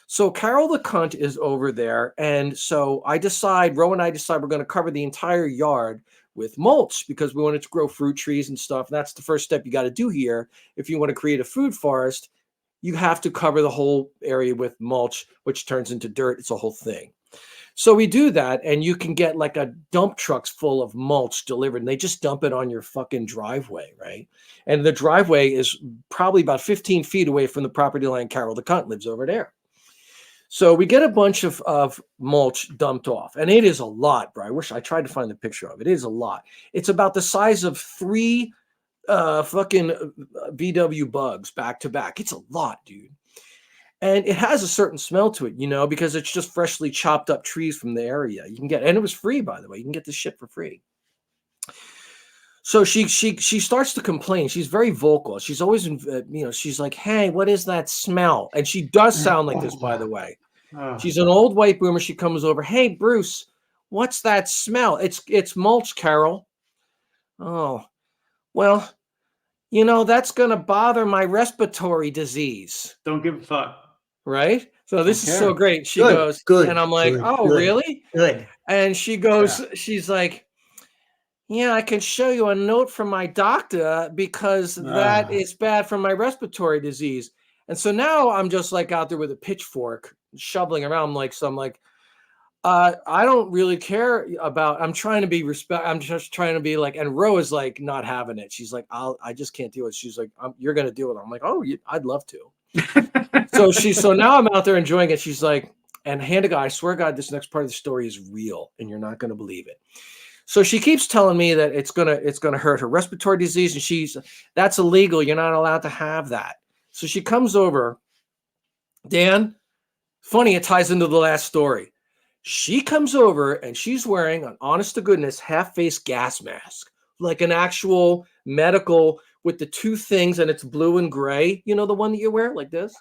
So Carol the Cunt is over there, and so Ro and I decide we're going to cover the entire yard with mulch because we wanted to grow fruit trees and stuff. That's the first step you got to do here. If you want to create a food forest, you have to cover the whole area with mulch, which turns into dirt. It's a whole thing. So we do that, and you can get like a dump trucks full of mulch delivered, and they just dump it on your fucking driveway, right? And the driveway is probably about 15 feet away from the property line. Carol the Cunt lives over there. So we get a bunch of mulch dumped off, and it is a lot, bro. I wish I tried to find the picture of it. It is a lot. It's about the size of 3 fucking VW bugs back to back. It's a lot, dude. And it has a certain smell to it, you know, because it's just freshly chopped up trees from the area. You can get, and it was free, by the way. You can get this shit for free. So she starts to complain. She's very vocal. She's always, she's like, "Hey, what is that smell?" And she does sound like this, by the way. She's an old white boomer. She comes over. "Hey, Bruce, what's that smell?" It's mulch, Carol. Oh, Well, that's going to bother my respiratory disease. Don't give a fuck. Right. So Don't this is so care. great. She Good, goes, and good, I'm like, good, oh, good, really? good. And she Yeah. goes, she's like, yeah, I can show you a note from my doctor because that Ah, is bad for my respiratory disease. And so now I'm just like out there with a pitchfork shoveling around. I'm like, I don't really care about, I'm trying to be I'm just trying to be like, and Ro is like not having it. She's like, I just can't do it. She's like, you're going to do it. I'm like, oh, I'd love to. So now I'm out there enjoying it. She's like, and hand to God, I swear to God, this next part of the story is real and you're not going to believe it. So she keeps telling me that it's gonna hurt her respiratory disease, and that's illegal. You're not allowed to have that. So she comes over, Dan. Funny, it ties into the last story. She comes over and she's wearing an honest to goodness half-face gas mask, like an actual medical with the two things, and it's blue and gray. You know, the one that you wear like this.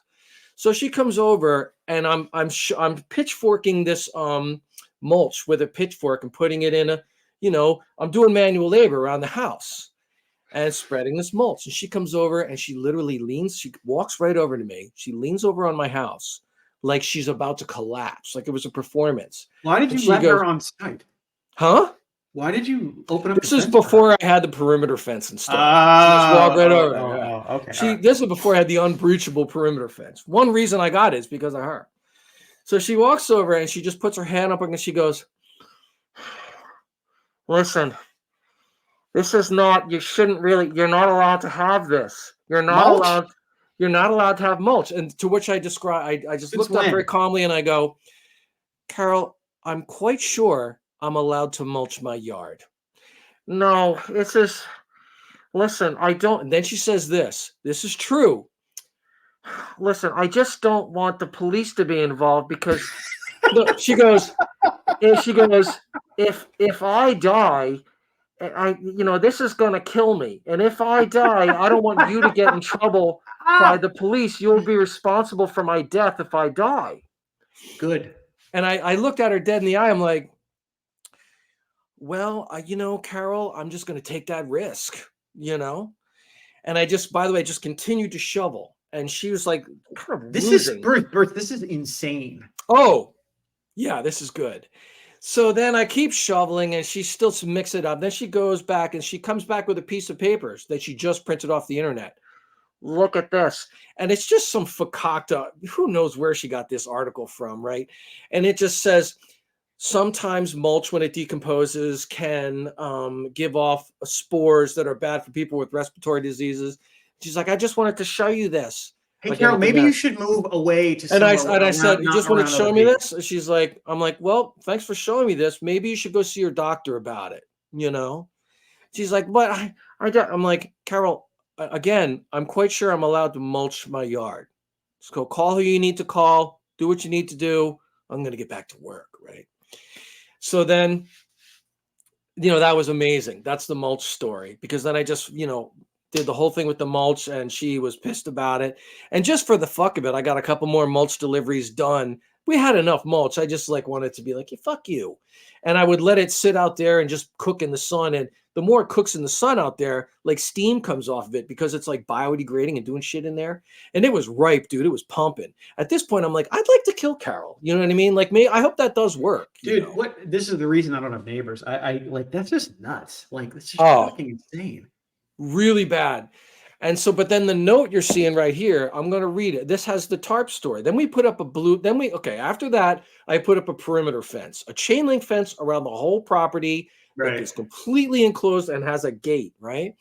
So she comes over and I'm pitchforking this mulch with a pitchfork and putting it in I'm doing manual labor around the house and spreading this mulch. And she comes over and she literally she walks right over to me. She leans over on my house like she's about to collapse, like it was a performance. Why did And you she let goes, her on site? huh? Why did you open up the This is fence for her? before I had the perimeter fence installed. She just walked Oh, right oh, over there. Yeah. oh, oh, okay. All right. This was before I had the unbreachable perimeter fence. One reason I got it is because of her. So she walks over and she just puts her hand up and she goes, listen, this is not, you're not allowed to have this. Mulch? You're not allowed to have mulch. And to which I describe, I just Since looked up very when? calmly and I go, Carol, I'm quite sure I'm allowed to mulch my yard. No, it's just, listen, I don't. And then she says this is true. Listen, I just don't want the police to be involved because look, she goes, if I die, this is going to kill me. And if I die, I don't want you to get in trouble by the police. You'll be responsible for my death if I die. Good. And I looked at her dead in the eye. I'm like, well, Carol, I'm just going to take that risk, And I just, by the way, just continued to shovel. And she was like, kind of This losing. is Bert, this is insane. Oh, yeah, this is good. So then I keep shoveling and she still mix it up. Then she goes back and she comes back with a piece of papers that she just printed off the internet. Look at this. And it's just some fakakta. Who knows where she got this article from, right? And it just says, sometimes mulch, when it decomposes, can give off spores that are bad for people with respiratory diseases. She's like, I just wanted to show you this. Hey, Again, Carol, maybe you should move away to and somewhere I said, you just wanted to show me people. this? She's like, I'm like, well, thanks for showing me this. Maybe you should go see your doctor about it. She's like, but I'm like, Carol, again, I'm quite sure I'm allowed to mulch my yard. Just go call who you need to call, do what you need to do. I'm going to get back to work. Right. So then, that was amazing. That's the mulch story, because then I just, did the whole thing with the mulch and she was pissed about it. And just for the fuck of it, I got a couple more mulch deliveries done. We had enough mulch. I just wanted to be like, yeah, fuck you. And I would let it sit out there and just cook in the sun. And the more it cooks in the sun out there, like steam comes off of it because it's like biodegrading and doing shit in there. And it was ripe, dude. It was pumping. At this point, I'm like, I'd like to kill Carol. You know what I mean? Like me, I hope that does work. Dude, this is the reason I don't have neighbors. I like, that's just nuts. Like, it's just fucking insane. Really bad. And so, but then the note you're seeing right here, I'm going to read it. This has the tarp story. Then we put up after that, I put up a perimeter fence, a chain link fence around the whole property that is completely enclosed and has a gate, right?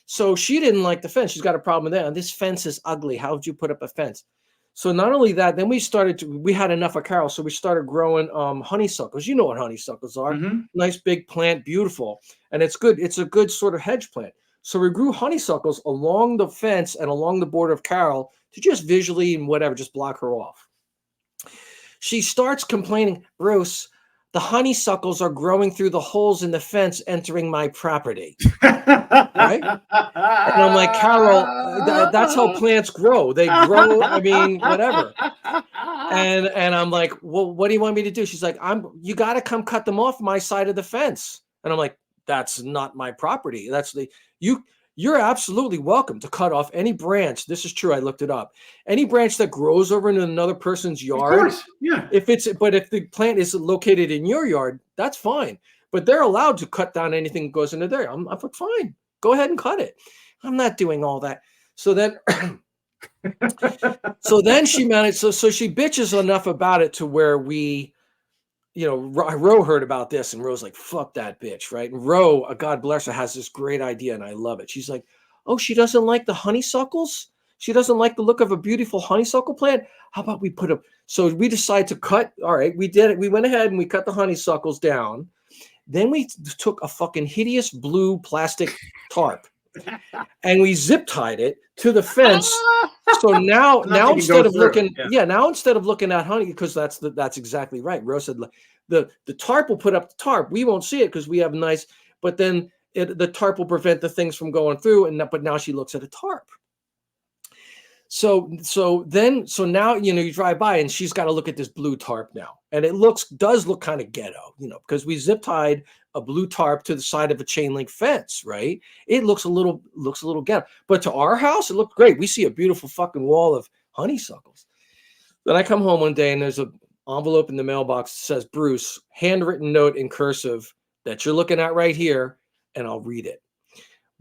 So she didn't like the fence. She's got a problem with that. And this fence is ugly. How would you put up a fence? So not only that, then we had enough of Carol. So we started growing honeysuckles. You know what honeysuckles are. Mm-hmm. Nice big plant, beautiful. And it's good. It's a good sort of hedge plant. So we grew honeysuckles along the fence and along the border of Carol to just visually and whatever, just block her off. She starts complaining, Bruce, the honeysuckles are growing through the holes in the fence, entering my property. Right? And I'm like, Carol, that's how plants grow. They grow, I mean, whatever. And I'm like, well, what do you want me to do? She's like, you got to come cut them off my side of the fence. And I'm like, that's not my property. You're absolutely welcome to cut off any branch. This is true. I looked it up. Any branch that grows over in another person's yard. Of course, yeah. But if the plant is located in your yard, that's fine. But they're allowed to cut down anything that goes into there. I'm like, fine, go ahead and cut it. I'm not doing all that. So then, she managed. So she bitches enough about it to where we, Ro heard about this, and Ro's like, fuck that bitch, right? And Ro, God bless her, has this great idea, and I love it. She's like, oh, she doesn't like the honeysuckles? She doesn't like the look of a beautiful honeysuckle plant? How about we put so we decided to cut, all right, we did it. We went ahead and we cut the honeysuckles down. Then we took a fucking hideous blue plastic tarp and we zip tied it to the fence. So now instead of looking, now instead of looking at honey, because that's exactly right. Rose said the tarp will put up the tarp. We won't see it because we have but then the tarp will prevent the things from going through. But now she looks at a tarp. So now, you drive by and she's got to look at this blue tarp now. And it does look kind of ghetto, because we zip tied a blue tarp to the side of a chain link fence, right? It looks a little ghetto, but to our house, it looked great. We see a beautiful fucking wall of honeysuckles. Then I come home one day and there's an envelope in the mailbox that says, Bruce, handwritten note in cursive that you're looking at right here. And I'll read it.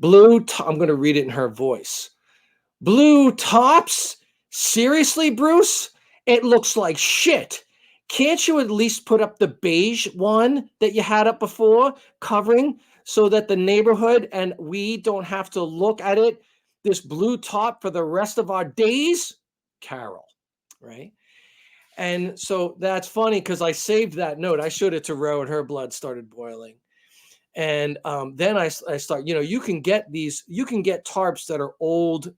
I'm going to read it in her voice. Blue tops? Seriously, Bruce? It looks like shit. Can't you at least put up the beige one that you had up before, covering, so that the neighborhood and we don't have to look at it, this blue top, for the rest of our days? Carol, right? And so that's funny because I saved that note. I showed it to Ro and her blood started boiling. And then I start, you can get tarps that are old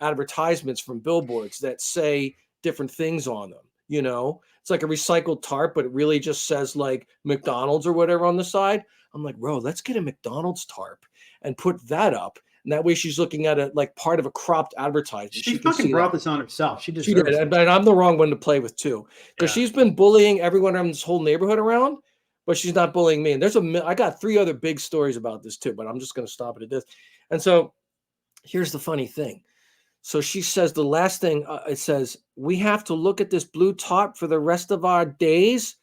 advertisements from billboards that say different things on them. It's like a recycled tarp, but it really just says like McDonald's or whatever on the side. I'm like, Ro, let's get a McDonald's tarp and put that up. And that way she's looking at it like part of a cropped advertisement. She fucking brought this on herself. She did. And I'm the wrong one to play with too, because she's been bullying everyone in this whole neighborhood around. But she's not bullying me. And I got 3 other big stories about this too, but I'm just going to stop it at this. And so here's the funny thing. So she says the last thing, it says, we have to look at this blue tarp for the rest of our days.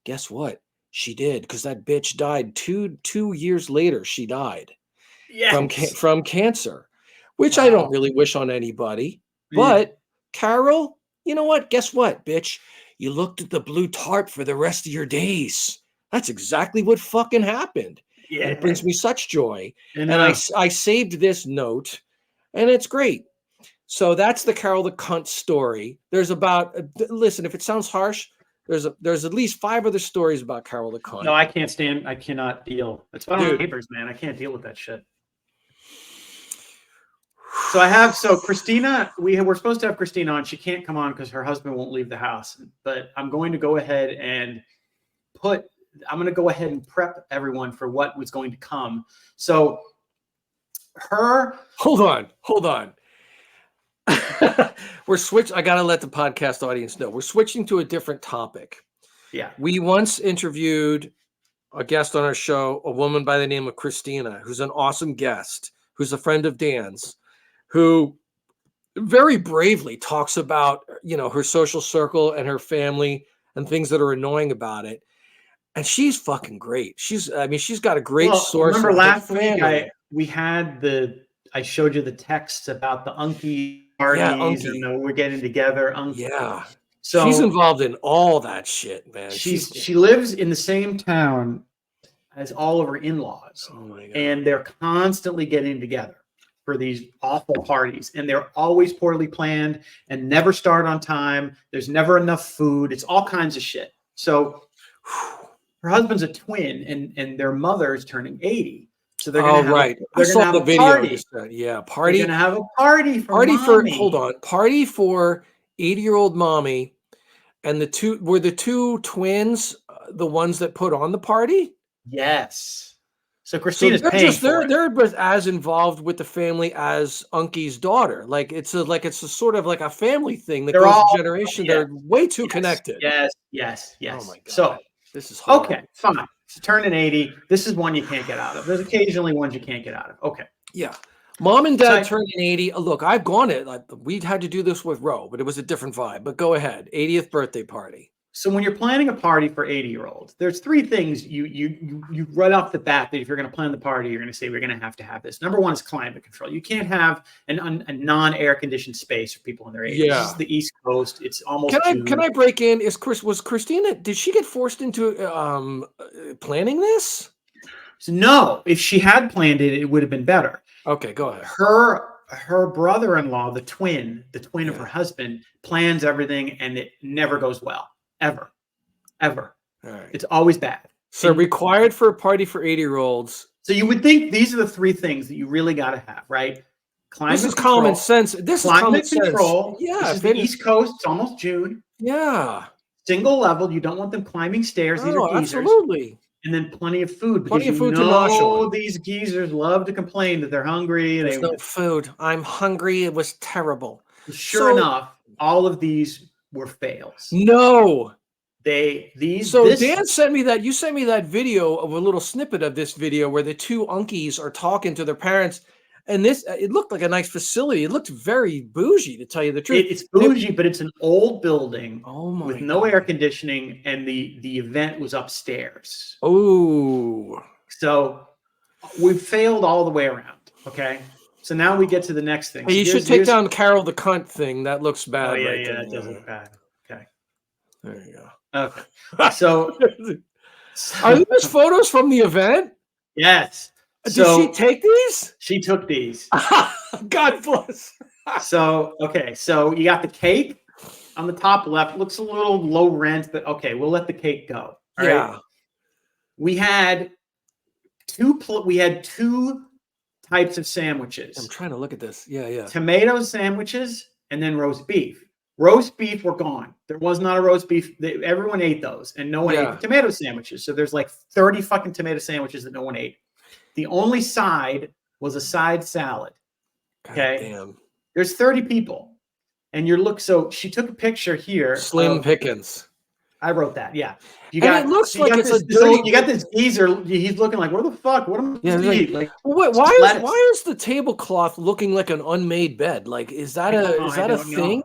Guess what? She did, because that bitch died 2 years later. She died from cancer, which I don't really wish on anybody. Yeah. But Carol, you know what? Guess what, bitch? You looked at the blue tarp for the rest of your days. That's exactly what fucking happened. Yeah. And it brings me such joy. And I saved this note, and it's great. So that's the Carol the Cunt story. There's listen, if it sounds harsh, there's at least 5 other stories about Carol the Cunt. No, I cannot deal. It's about neighbors, man. I can't deal with that shit. So Christina, we're supposed to have Christina on. She can't come on because her husband won't leave the house. But I'm going to go ahead and prep everyone for what was going to come. So hold on. I gotta let the podcast audience know we're switching to a different topic. Yeah. We once interviewed a guest on our show, a woman by the name of Christina, who's an awesome guest, who's a friend of Dan's, who very bravely talks about, her social circle and her family and things that are annoying about it. And she's fucking great. She's got a great source. Remember last week I showed you the texts about the Unky parties and we're getting together. Yeah. So she's involved in all that shit, man. She lives in the same town as all of her in-laws. Oh my God. And they're constantly getting together for these awful parties. And they're always poorly planned and never start on time. There's never enough food. It's all kinds of shit. So her husband's a twin and their mother is turning 80. So they're going to have, I saw the video. Party. Yeah, party. They're going to have a party for mommy. Party for 80-year-old mommy. And the two twins the ones that put on the party? Yes. So Christina's paying for it. They're as involved with the family as Unky's daughter. Like it's a sort of like a family thing that goes generation. Yeah. They're way too connected. Yes. Oh my God. So this is horrible. Okay, fine. She's turning 80. This is one you can't get out of. There's occasionally ones you can't get out of. Okay. Yeah. Mom and dad So turning 80. Look, I've gone it. Like, we had to do this with Ro, but it was a different vibe. But go ahead. 80th birthday party. So when you're planning a party for 80-year-olds, there's three things you right off the bat that if you're going to plan the party, you're going to say we're going to have this. Number one is climate control. You can't have a non-air conditioned space for people in their 80s. Yeah. This is the East Coast. It's almost. Can I break in? Was Christina? Did she get forced into planning this? So no, if she had planned it, it would have been better. Okay, go ahead. Her brother-in-law, the twin of her husband, plans everything, and it never goes well. Ever. All right. It's always bad. So required for a party for 80-year-olds. So you would think these are the three things that you really got to have, right? This is common sense. This is common control. Yeah. This is the East Coast. It's almost June. Yeah. Single level. You don't want them climbing stairs. These are geezers. Absolutely. And then plenty of food. Plenty of food to nosh. These geezers love to complain that they're hungry. There's no food. I'm hungry. It was terrible. Sure enough, all of these were fails. No. Dan sent me that. You sent me that video of a little snippet of this video where the two unkies are talking to their parents, and it looked like a nice facility. It looked very bougie, to tell you the truth. It's bougie, but it's an old building with no God. air conditioning, and the event was upstairs. Oh, so we've failed all the way around. Okay, so now we get to the next thing. Hey, you should take down Carol the cunt thing. That looks bad. Oh yeah, right that does look bad. Okay, there you go. Okay. So are these photos from the event? Yes. Did she take these? She took these. God bless. So you got the cake on the top left. Looks a little low rent, but okay, we'll let the cake go. All right. We had two types of sandwiches. I'm trying to look at this. Yeah. Tomato sandwiches and then roast beef. Roast beef were gone. There was not a roast beef. Everyone ate those, and no one ate the tomato sandwiches. So there's like 30 fucking tomato sandwiches that no one ate. The only side was a side salad. Okay. God damn. There's 30 people. And so she took a picture here. Slim Pickens. I wrote that. Yeah. It looks like it's a dirty. You got this geezer. He's looking like, where the fuck? What am I supposed to eat? Like, why is the tablecloth looking like an unmade bed? Like, is that a thing?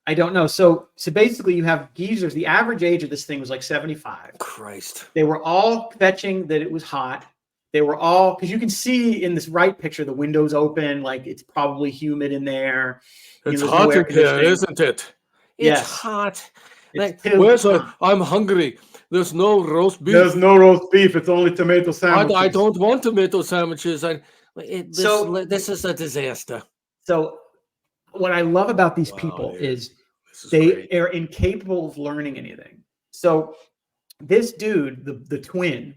I don't know. So basically you have geezers. The average age of this thing was like 75. Christ. They were all fetching that it was hot. They were all, because you can see in this right picture, the windows open, like it's probably humid in there. It's hot in here, isn't it? It's hot. I'm hungry. There's no roast beef. There's no roast beef. It's only tomato sandwiches. I don't want tomato sandwiches. This is a disaster. So what I love about these people is they are incapable of learning anything. So this dude, the twin,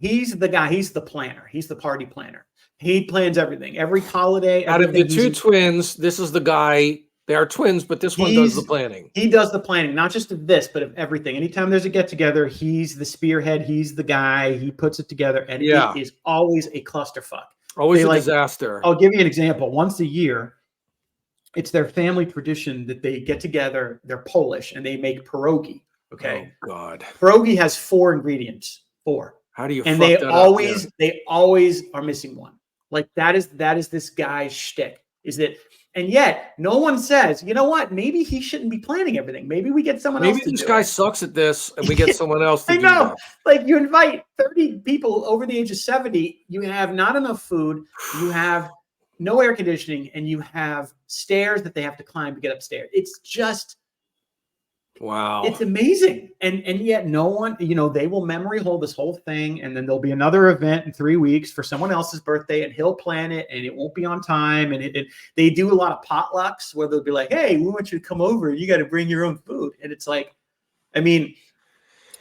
he's the guy. He's the planner. He's the party planner. He plans everything. Every holiday. Out of the two twins, this is the guy. They are twins, but this one does the planning. He does the planning, not just of this, but of everything. Anytime there's a get-together, he's the spearhead. He's the guy. He puts it together, and it is always a clusterfuck. Always a disaster. I'll give you an example. Once a year, it's their family tradition that they get together. They're Polish, and they make pierogi. Okay. Oh God. Pierogi has 4 ingredients. 4. How do you? And they always are missing one. Like that is this guy's shtick. Is that? And yet, no one says, you know what? Maybe he shouldn't be planning everything. Maybe we get someone else. Maybe this guy sucks at this, and we get someone else to I do know. that. Like you invite 30 people over the age of 70. You have not enough food. You have no air conditioning, and you have stairs that they have to climb to get upstairs. It's just. Wow. It's amazing. And yet no one, they will memory hold this whole thing, and then there'll be another event in 3 weeks for someone else's birthday, and he'll plan it, and it won't be on time. And they do a lot of potlucks where they'll be like, hey, we want you to come over. You got to bring your own food. And it's like,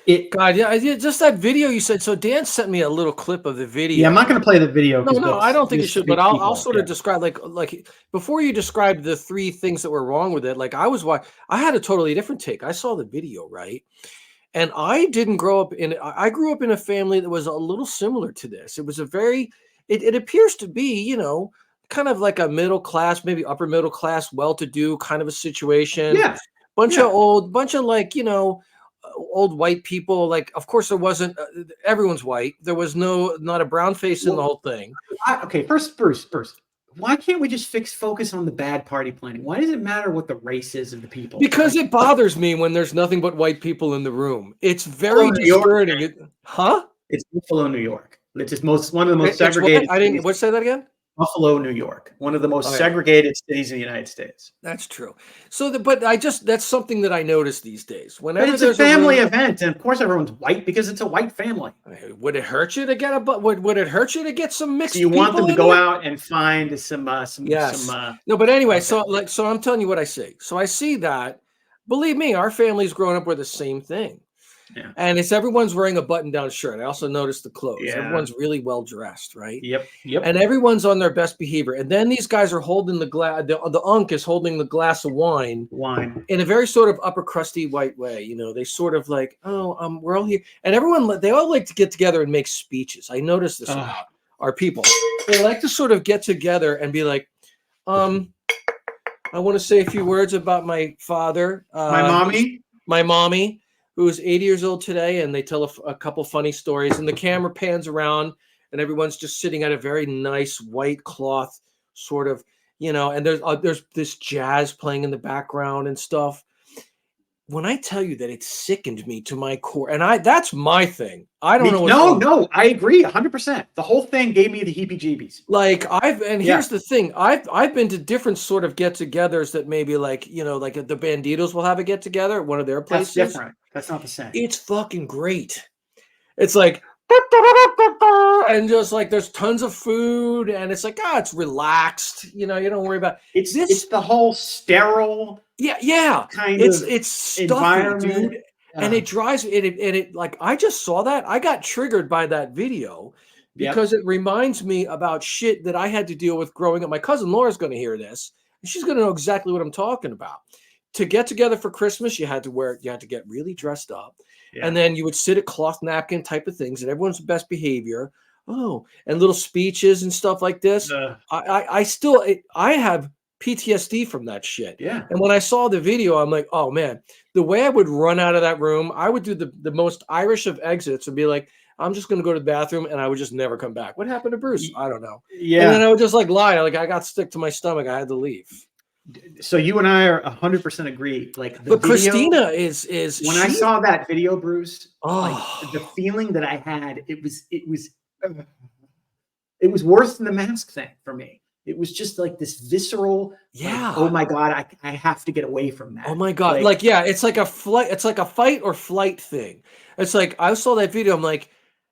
just that video you said. So Dan sent me a little clip of the video. Yeah, I'm not going to play the video. No, I don't think it should. But I'll sort of describe like before you describe the 3 things that were wrong with it. Like I had a totally different take. I saw the video, right, and I didn't grow up in. I grew up in a family that was a little similar to this. It was it appears to be, kind of like a middle class, maybe upper middle class, well-to-do kind of a situation. Yeah, bunch of like old white people. Like, of course, there wasn't. Everyone's white. There was not a brown face in the whole thing. Okay, first, Bruce. Why can't we just focus on the bad party planning? Why does it matter what the race is of the people? Because it bothers me when there's nothing but white people in the room. It's very discouraging. Huh? It's Buffalo, New York. It's just one of the most segregated. I didn't. What, say that again? Buffalo, New York, one of the most segregated cities in the United States. That's true. So, but that's something that I notice these days. Whenever but it's a family event, and of course everyone's white because it's a white family. Would it hurt you to get would it hurt you to get some mixed? So you want them to go out and find some no, but anyway, so I'm telling you what I see. So I see that. Believe me, our family's grown up with the same thing. Yeah. And everyone's wearing a button-down shirt. I also noticed the clothes. Yeah. Everyone's really well dressed, right? Yep. And everyone's on their best behavior. And then these guys are holding the glass. The unk is holding the glass of wine in a very sort of upper crusty white way. You know, they sort of like, we're all here, and they all like to get together and make speeches. I noticed this about our people. They like to sort of get together and be like, I want to say a few words about my father, my mommy. Who is 80 years old today, and they tell a couple funny stories, and the camera pans around, and everyone's just sitting at a very nice white cloth sort of, and there's this jazz playing in the background and stuff. When I tell you that it sickened me to my core, and that's my thing. I don't know. No, I agree 100%. The whole thing gave me the heebie-jeebies. Like here's the thing. I've been to different sort of get-togethers that maybe like the Banditos will have a get-together at one of their places. That's different. That's not the same. It's fucking great. It's like, and just like there's tons of food, and it's like it's relaxed. You don't worry about it. It's the whole sterile. Yeah. It's stuffy, dude. And it drives it like I just saw that. I got triggered by that video because it reminds me about shit that I had to deal with growing up. My cousin Laura's going to hear this, and she's going to know exactly what I'm talking about. To get together for Christmas, you had to get really dressed up. Yeah. And then you would sit at cloth napkin type of things, and everyone's best behavior. And little speeches and stuff like this. I have PTSD from that shit. Yeah. And when I saw the video, I'm like, oh man, the way I would run out of that room, I would do the most Irish of exits and be like, I'm just going to go to the bathroom, and I would just never come back. What happened to Bruce? I don't know. Yeah. And then I would just like lie. Like I got sick to my stomach. I had to leave. So you and I are 100% agree. Like, but Christina is when I saw that video, Bruce, like the feeling that I had, it was worse than the mask thing for me. It was just like this visceral. Yeah. Like, oh my God, I have to get away from that. Oh my God. It's like a flight. It's like a fight or flight thing. It's like I saw that video. I'm like,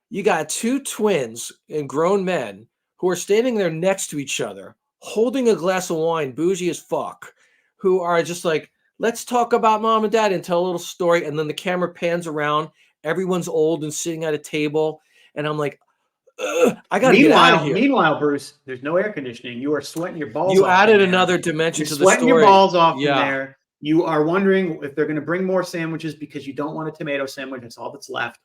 you got two twins and grown men who are standing there next to each other, holding a glass of wine, bougie as fuck, who are just like, let's talk about mom and dad and tell a little story. And then the camera pans around. Everyone's old and sitting at a table. And I'm like, I got to get out of here. Meanwhile, Bruce, there's no air conditioning. You are sweating your balls off. You added another dimension to the story. Sweating your balls off in there. You are wondering if they're going to bring more sandwiches because you don't want a tomato sandwich. That's all that's left.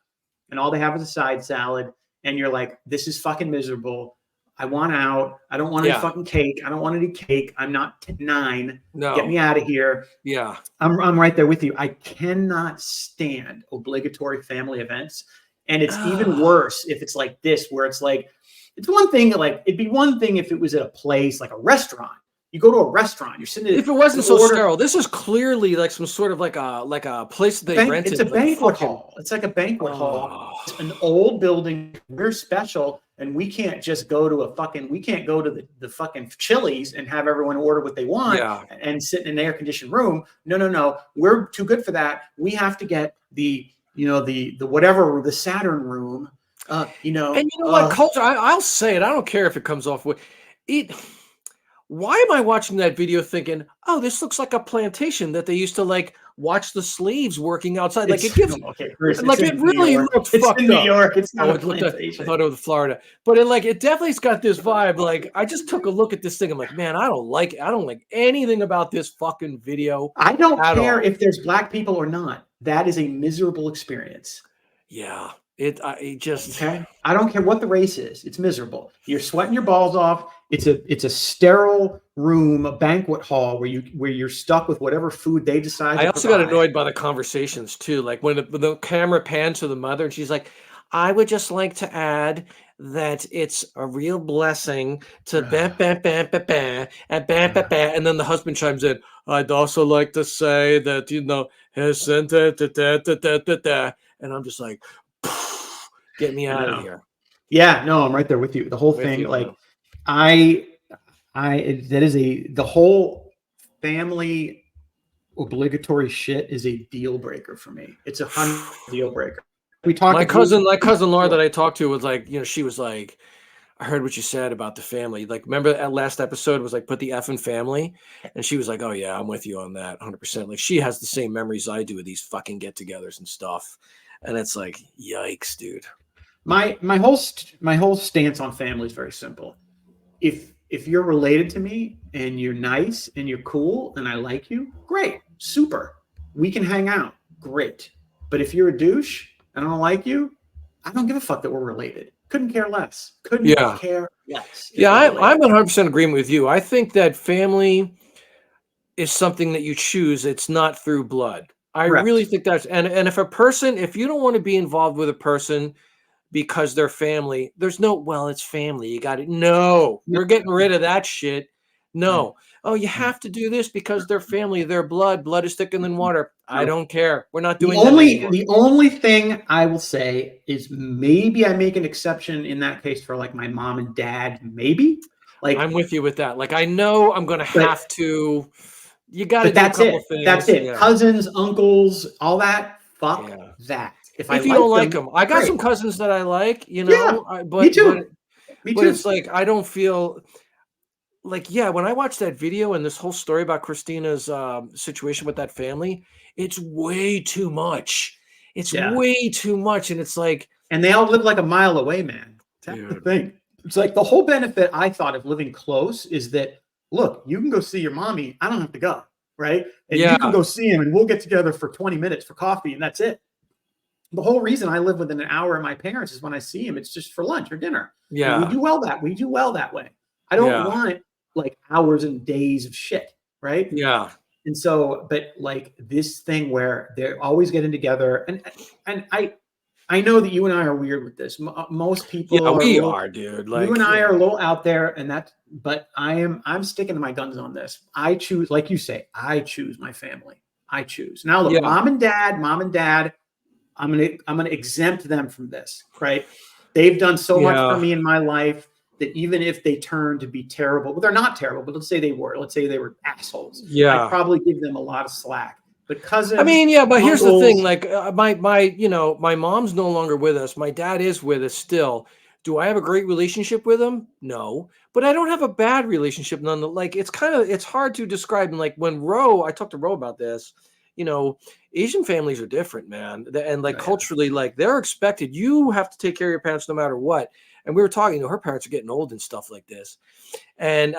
And all they have is a side salad. And you're like, this is fucking miserable. I want out. I don't want any fucking cake. I don't want any cake. I'm not 9. No. Get me out of here. Yeah. I'm right there with you. I cannot stand obligatory family events. And it's even worse if it's like this, where it's like, it's one thing, like, it'd be one thing if it was at a place like a restaurant. You go to a restaurant, you're sitting there. If it wasn't so sterile, this is clearly like some sort of like a place that they rented. It's a banquet hall. It's like a banquet hall. It's an old building. We're special, and we can't just go to we can't go to the fucking Chili's and have everyone order what they want and sit in an air conditioned room. No. We're too good for that. We have to get the whatever, the Saturn room. And you know what, culture? I'll say it. I don't care if it comes off with it. Why am I watching that video thinking, oh, this looks like a plantation that they used to like watch the slaves working outside? Like it gives, like it really looked fucked up. It's in New York. It's not a plantation. I thought it was Florida, but it definitely's got this vibe. Like I just took a look at this thing. I'm like, man, I don't like anything about this fucking video. I don't care if there's black people or not. That is a miserable experience. Yeah. I don't care what the race is. It's miserable. You're sweating your balls off, It's a sterile room, a banquet hall where you're stuck with whatever food they decide I to also got provide. annoyed by the conversations too. Like when the camera pans to the mother and she's like, I would just like to add that it's a real blessing to ba ba ba ba ba and ba ba ba. And then the husband chimes in, I'd also like to say that, has sent da, da, da, da, da, da, da. And I'm just like, get me I out of know. here. Yeah, no, I'm right there with you. The whole With thing, you, like man. that is the whole family obligatory shit is a deal breaker for me. It's 100 deal breaker. We talked. My cousin Laura that Before. I talked to was like, she was like, I heard what you said about the family. Like, remember that last episode was like, put the F in family. And she was like, oh yeah, I'm with you on that 100%. Like she has the same memories I do of these fucking get togethers and stuff. And it's like, yikes, dude. My whole stance on family is very simple. If you're related to me and you're nice and you're cool and I like you, great, super. We can hang out, great. But if you're a douche and I don't like you, I don't give a fuck that we're related. Couldn't care less. Couldn't Yeah. care less if Yeah, we're I'm related. 100% agreement with you. I think that family is something that you choose. It's not through blood. I really Correct. think that's, and if you don't want to be involved with a person because they're family, there's no, well, it's family. You got it. No, No. we're getting rid of that shit. Mm, No. Oh, you mm, have to do this because they're family, their blood. Blood is thicker than water. I no. don't care. We're not The doing that only anymore. the only thing I will say is maybe I make an exception in that case for like my mom and dad, maybe. I'm Like, with you with that. Like, I know I'm going to but have to, you got to but do a that's couple it. That's things. it. Yeah. Cousins, uncles, all that. Fuck Yeah. that. If I If you don't like like them, them, I got great. some cousins that I like, Yeah, me but, too. Me it's too. like, I don't feel, like, yeah, when I watched that video and this whole story about Christina's situation with that family, it's way too much. It's Yeah. way too much. And it's like, And they all live like a mile away, man. That's the dude, thing. It's like the whole benefit I thought of living close is that, look, you can go see your mommy. I don't have to go. Right. And you can yeah, go see him and we'll get together for 20 minutes for coffee and that's it. The whole reason I live within an hour of my parents is when I see him, it's just for lunch or dinner. And yeah, we do well that way. I don't yeah, want like hours and days of shit. Right. yeah, And so, but like this thing where they're always getting together, and I know that you and I are weird with this. Most yeah, people are a we little. are, dude. You Like, and I are a little out there, and that. But I'm sticking to my guns on this. I choose, like you say, I choose my family. I choose. Now, look, yeah, mom and dad. I'm gonna exempt them from this, right? They've done so much for yeah, me in my life that even if they turn to be terrible, well, they're not terrible, but let's say they were. Let's say they were assholes. I'd yeah. probably give them a lot of slack. But I cousins, mean, yeah, but here's the thing, uncles, like my mom's no longer with us. My dad is with us still. Do I have a great relationship with him? No, but I don't have a bad relationship. None. Like it's hard to describe. And like when I talked to Ro about this. You know, Asian families are different, man, and like oh, yeah. culturally, like they're expected. You have to take care of your parents no matter what. And we were talking. Her parents are getting old and stuff like this. And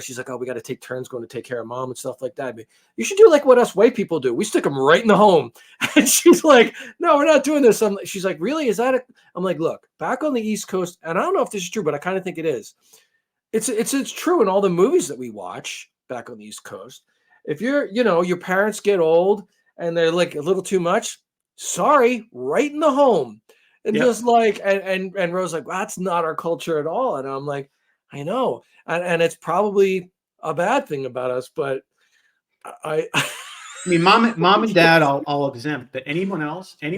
she's like, oh, we got to take turns going to take care of mom and stuff like that. But you should do like what us white people do. We stick them right in the home. And she's like, no, we're not doing this. She's like, really? Is that it? I'm like, look, back on the East Coast, and I don't know if this is true, but I kind of think it is. It's true in all the movies that we watch back on the East Coast. If your parents get old and they're like a little too much, sorry, right in the home. And Yep. just like, and Rose like, well, that's not our culture at all. And I'm like, I know. And it's probably a bad thing about us, but I I mean, mom and dad, I'll exempt, but anyone else, yeah,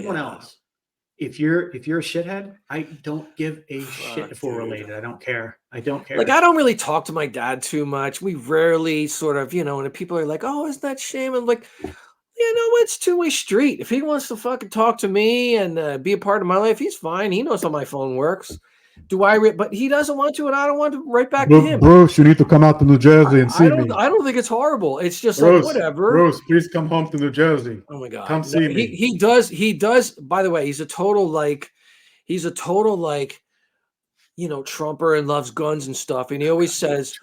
if you're a shithead, I don't give a shit fuck, if we're dude. related. I don't care. I don't Like, care. I don't really talk to my dad too much. We rarely sort of, and people are like, oh, isn't that shame? I'm like, it's two-way street. If he wants to fucking talk to me and be a part of my life, he's fine. He knows how my phone works. But he doesn't want to, and I don't want to write back to him. Bruce, you need to come out to New Jersey and I see don't me. I don't think it's horrible. It's just like Bruce, whatever. Bruce, please come home to New Jersey. Oh my God. Come No, see he me. he does, by the way, he's a total Trumper and loves guns and stuff. And he always says,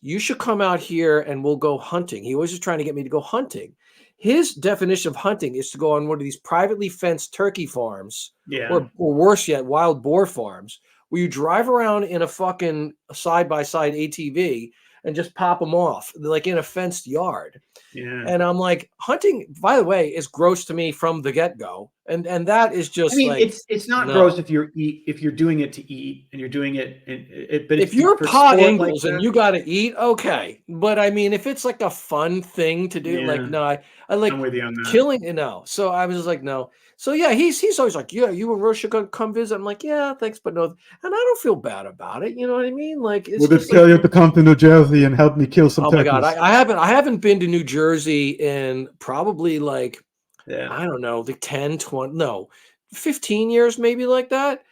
you should come out here and we'll go hunting. He always is trying to get me to go hunting. His definition of hunting is to go on one of these privately fenced turkey farms Yeah. or worse yet, wild boar farms where you drive around in a fucking side-by-side ATV and just pop them off, like in a fenced yard. Yeah. And I'm like, hunting, by the way, is gross to me from the get-go. And that is I just mean, like, it's not no. gross if you're doing it to eat and you're doing it, but If you're for Pa sport like Ingalls and that, you got to eat, okay. But I mean, if it's like a fun thing to do, like, yeah, no, I like I'm with you on that. killing, no. So I was just like, no. So yeah, he's always like, yeah, you and Russia gonna come visit. I'm like, yeah, thanks, but no. And I don't feel bad about it. You know what I mean? Like, it's Would they just tell like, you to come to New Jersey and help me kill some oh my God, turkeys? I haven't been to New Jersey in probably like, Yeah. I don't know, like 10, 20, no, 15 years, maybe like that.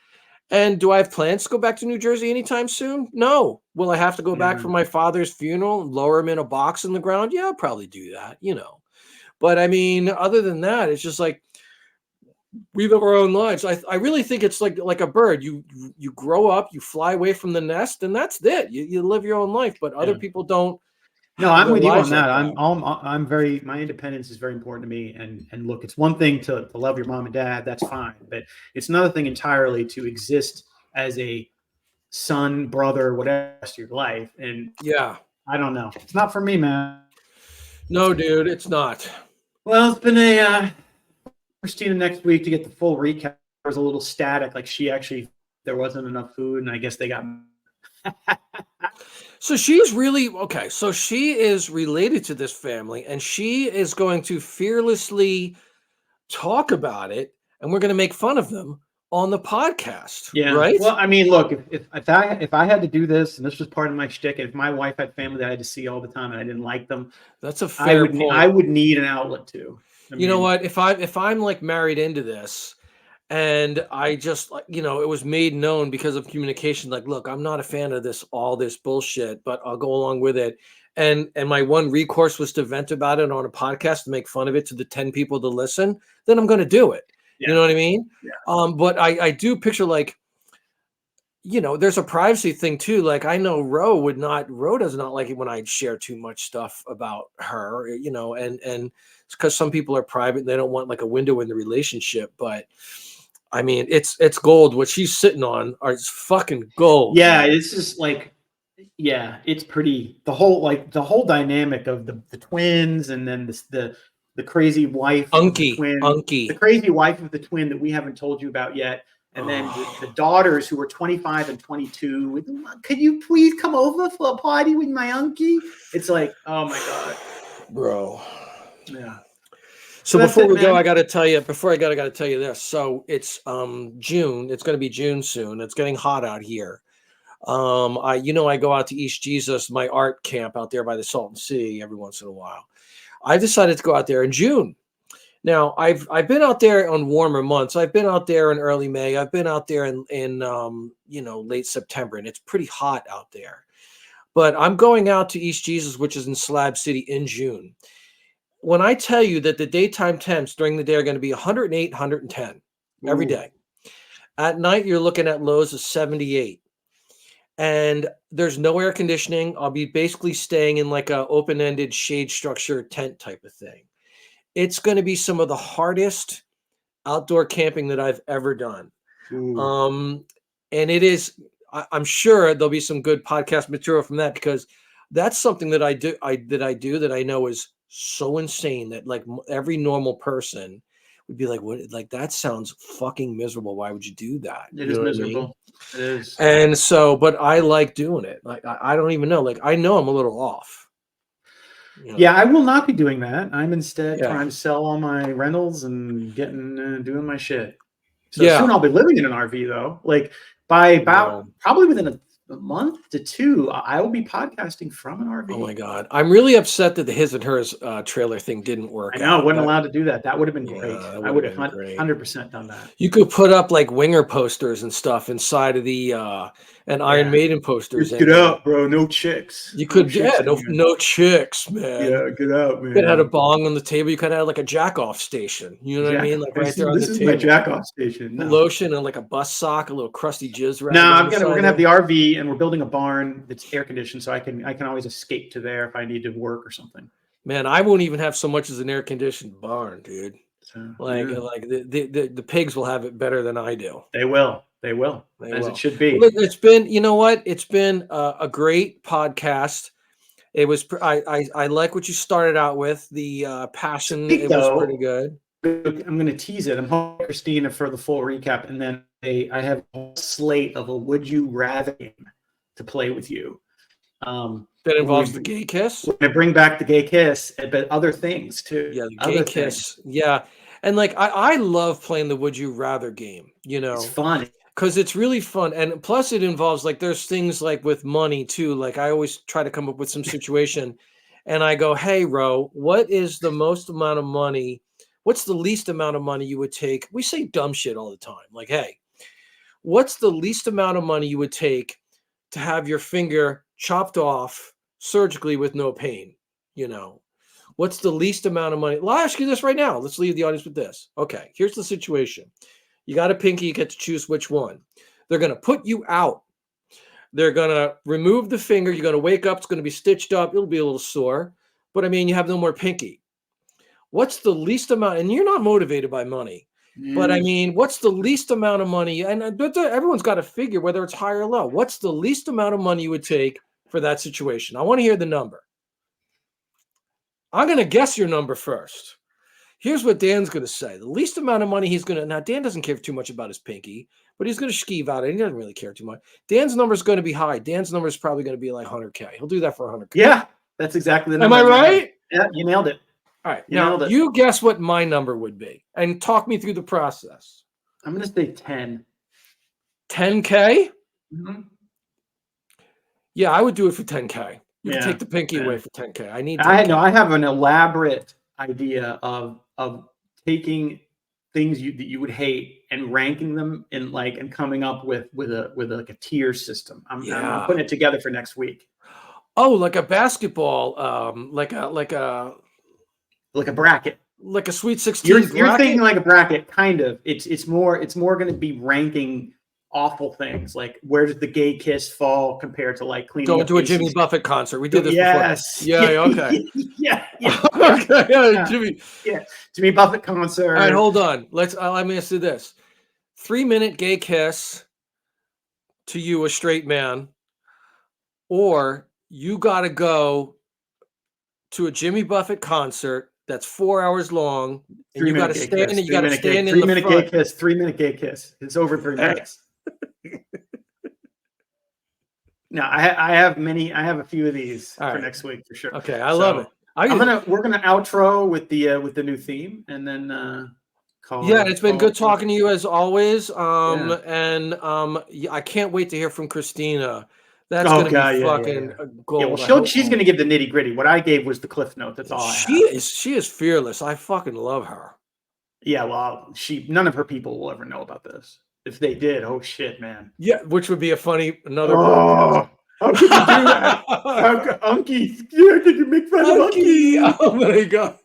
And do I have plans to go back to New Jersey anytime soon? No. Will I have to go back for Yeah. my father's funeral and lower him in a box in the ground? Yeah, I'll probably do that, you know. But I mean, other than that, it's just like we live our own lives. I really think it's like a bird. You grow up, you fly away from the nest, and that's it. You live your own life. But other Yeah. people don't No, have I'm their with you on lives like that. that. I'm very, my independence is very important to me. And look, it's one thing to love your mom and dad, that's fine, but it's another thing entirely to exist as a son, brother, whatever rest of your life. And Yeah. I don't know. It's not for me, man. No, dude, it's not. Well, it's been a Christina next week to get the full recap. There was a little static, like there wasn't enough food, and I guess they got. So she's really okay. So she is related to this family, and she is going to fearlessly talk about it, and we're going to make fun of them on the podcast, Yeah. right? Well, I mean, look, if I had to do this, and this was part of my shtick, if my wife had family that I had to see all the time and I didn't like them, That's a fair point. I would need an outlet too. You know what? If I'm like married into this, and I just like, it was made known because of communication. Like, look, I'm not a fan of all this bullshit, but I'll go along with it. And my one recourse was to vent about it on a podcast to make fun of it to the 10 people to listen. Then I'm going to do it. Yeah. You know what I mean? Yeah. But I do picture like, there's a privacy thing too. Like I know Ro does not like it when I share too much stuff about her, and it's because some people are private and they don't want like a window in the relationship. But I mean, it's gold. What she's sitting on is fucking gold. Yeah, man. it's just like, yeah, it's pretty. The whole dynamic of the twins, and then the crazy wife of the twin, the crazy wife of the twin that we haven't told you about yet. And then the daughters who were 25 and 22. Could you please come over for a party with my unkie? It's like, oh my God, bro. Yeah. So before we go, I got to tell you. Before I got to tell you this. So it's June. It's going to be June soon. It's getting hot out here. I go out to East Jesus, my art camp out there by the Salton Sea every once in a while. I decided to go out there in June. Now I've been out there on warmer months. I've been out there in early May. I've been out there in late September, and it's pretty hot out there. But I'm going out to East Jesus, which is in Slab City, in June. When I tell you that the daytime temps during the day are going to be 108, 110 every day. At night, you're looking at lows of 78. And there's no air conditioning. I'll be basically staying in like a open-ended shade structure tent type of thing. It's going to be some of the hardest outdoor camping that I've ever done. And it is, I'm sure there'll be some good podcast material from that, because that's something that I do that I know is so insane that like every normal person would be like, what? Like, that sounds fucking miserable. Why would you do that? It is miserable. It is. And so, but I like doing it. Like, I don't even know. Like, I know I'm a little off. Yeah, I will not be doing that. I'm instead trying to sell all my rentals and doing my shit. So soon I'll be living in an RV though. Like by about probably within a month to two, I will be podcasting from an RV. Oh my God. I'm really upset that the his and hers trailer thing didn't work out. I know, I wasn't allowed to do that. That would have been great. I would have 100% done that. You could put up like winger posters and stuff inside of the and Iron Maiden posters. Get out, bro. No chicks. You could, no chicks, man. Yeah, get out, man. You could have had a bong on the table. You could have had like a jack off station. You know what I mean? Like right there on the table. This is my jack off station. No. Lotion and like a bus sock, a little crusty jizz rag. No, we're gonna have the RV, and we're building a barn that's air conditioned, so I can always escape to there if I need to work or something. Man, I won't even have so much as an air conditioned barn, dude. So, the pigs will have it better than I do. They will. They will, They as will. it should be. Well, it's been, you know what? It's been a great podcast. It was. I like what you started out with. The passion. It was pretty good. I'm going to tease it. I'm hoping Christina for the full recap, and then I have a slate of a would you rather game to play with you. That involves the gay kiss. We're going to bring back the gay kiss, but other things too. Yeah, the gay kiss. Yeah, and like I love playing the would you rather game. You know, It's fun. because it's really fun, and plus it involves like there's things like with money too. Like I always try to come up with some situation, and I go, "Hey, Ro, what is the most amount of money? What's the least amount of money you would take?" We say dumb shit all the time. Like, "Hey, what's the least amount of money you would take to have your finger chopped off surgically with no pain? You know, what's the least amount of money?" Well, I'll ask you this right now. Let's leave the audience with this. Okay, here's the situation. You got a pinky, you get to choose which one. They're going to put you out. They're going to remove the finger. You're going to wake up. It's going to be stitched up. It'll be a little sore. But I mean, you have no more pinky. What's the least amount? And you're not motivated by money. But I mean, what's the least amount of money? And everyone's got to figure whether it's high or low. What's the least amount of money you would take for that situation? I want to hear the number. I'm going to guess your number first. Here's what Dan's going to say. The least amount of money he's going to... Now, Dan doesn't care too much about his pinky, but he's going to skeeve out it. He doesn't really care too much. Dan's number is going to be high. Dan's number is probably going to be like 100K. He'll do that for 100K. Yeah, that's exactly the Am number. I right? Yeah, you nailed it. All right. You Now, nailed it. you guess what my number would be and talk me through the process. I'm going to say 10. 10K? Mm-hmm. Yeah, I would do it for 10K. You Yeah, can take the pinky yeah. away for 10K. I need 10K. I have an elaborate idea of taking things that you would hate and ranking them in and coming up with like a tier system. I'm putting it together for next week. Oh, like a basketball, like a bracket. Like a Sweet 16 You're bracket? thinking like a bracket, kind of. It's more going to be ranking awful things, like where does the gay kiss fall compared to like cleaning Going up to a faces? Jimmy Buffett concert. We did this Yes. before. Yeah, okay. yeah. Okay, Yeah. Jimmy. Yeah. Jimmy Buffett concert. All right, hold on. Let me ask you this. 3-minute gay kiss to you, a straight man, or you got to go to a Jimmy Buffett concert that's 4 hours long, and you got to stand and you got to stand in the front. 3-minute gay kiss. 3-minute gay kiss. It's over 3 minutes. No, I have a few of these for next week for sure. Okay, I love it. We're gonna outro with the new theme and then call. Yeah, it's been good talking to you as always. Yeah. And I can't wait to hear from Christina. That's gonna be fucking gold. Well, she's gonna give the nitty gritty. What I gave was the cliff note. That's all. She is fearless. I fucking love her. Yeah, well, none of her people will ever know about this. If they did, oh shit, man. Yeah, which would be a funny another. Oh, how could you do that? Unky, yeah, did you make fun of Unky? Oh my god.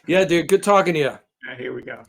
Yeah, dude. Good talking to you. Here we go.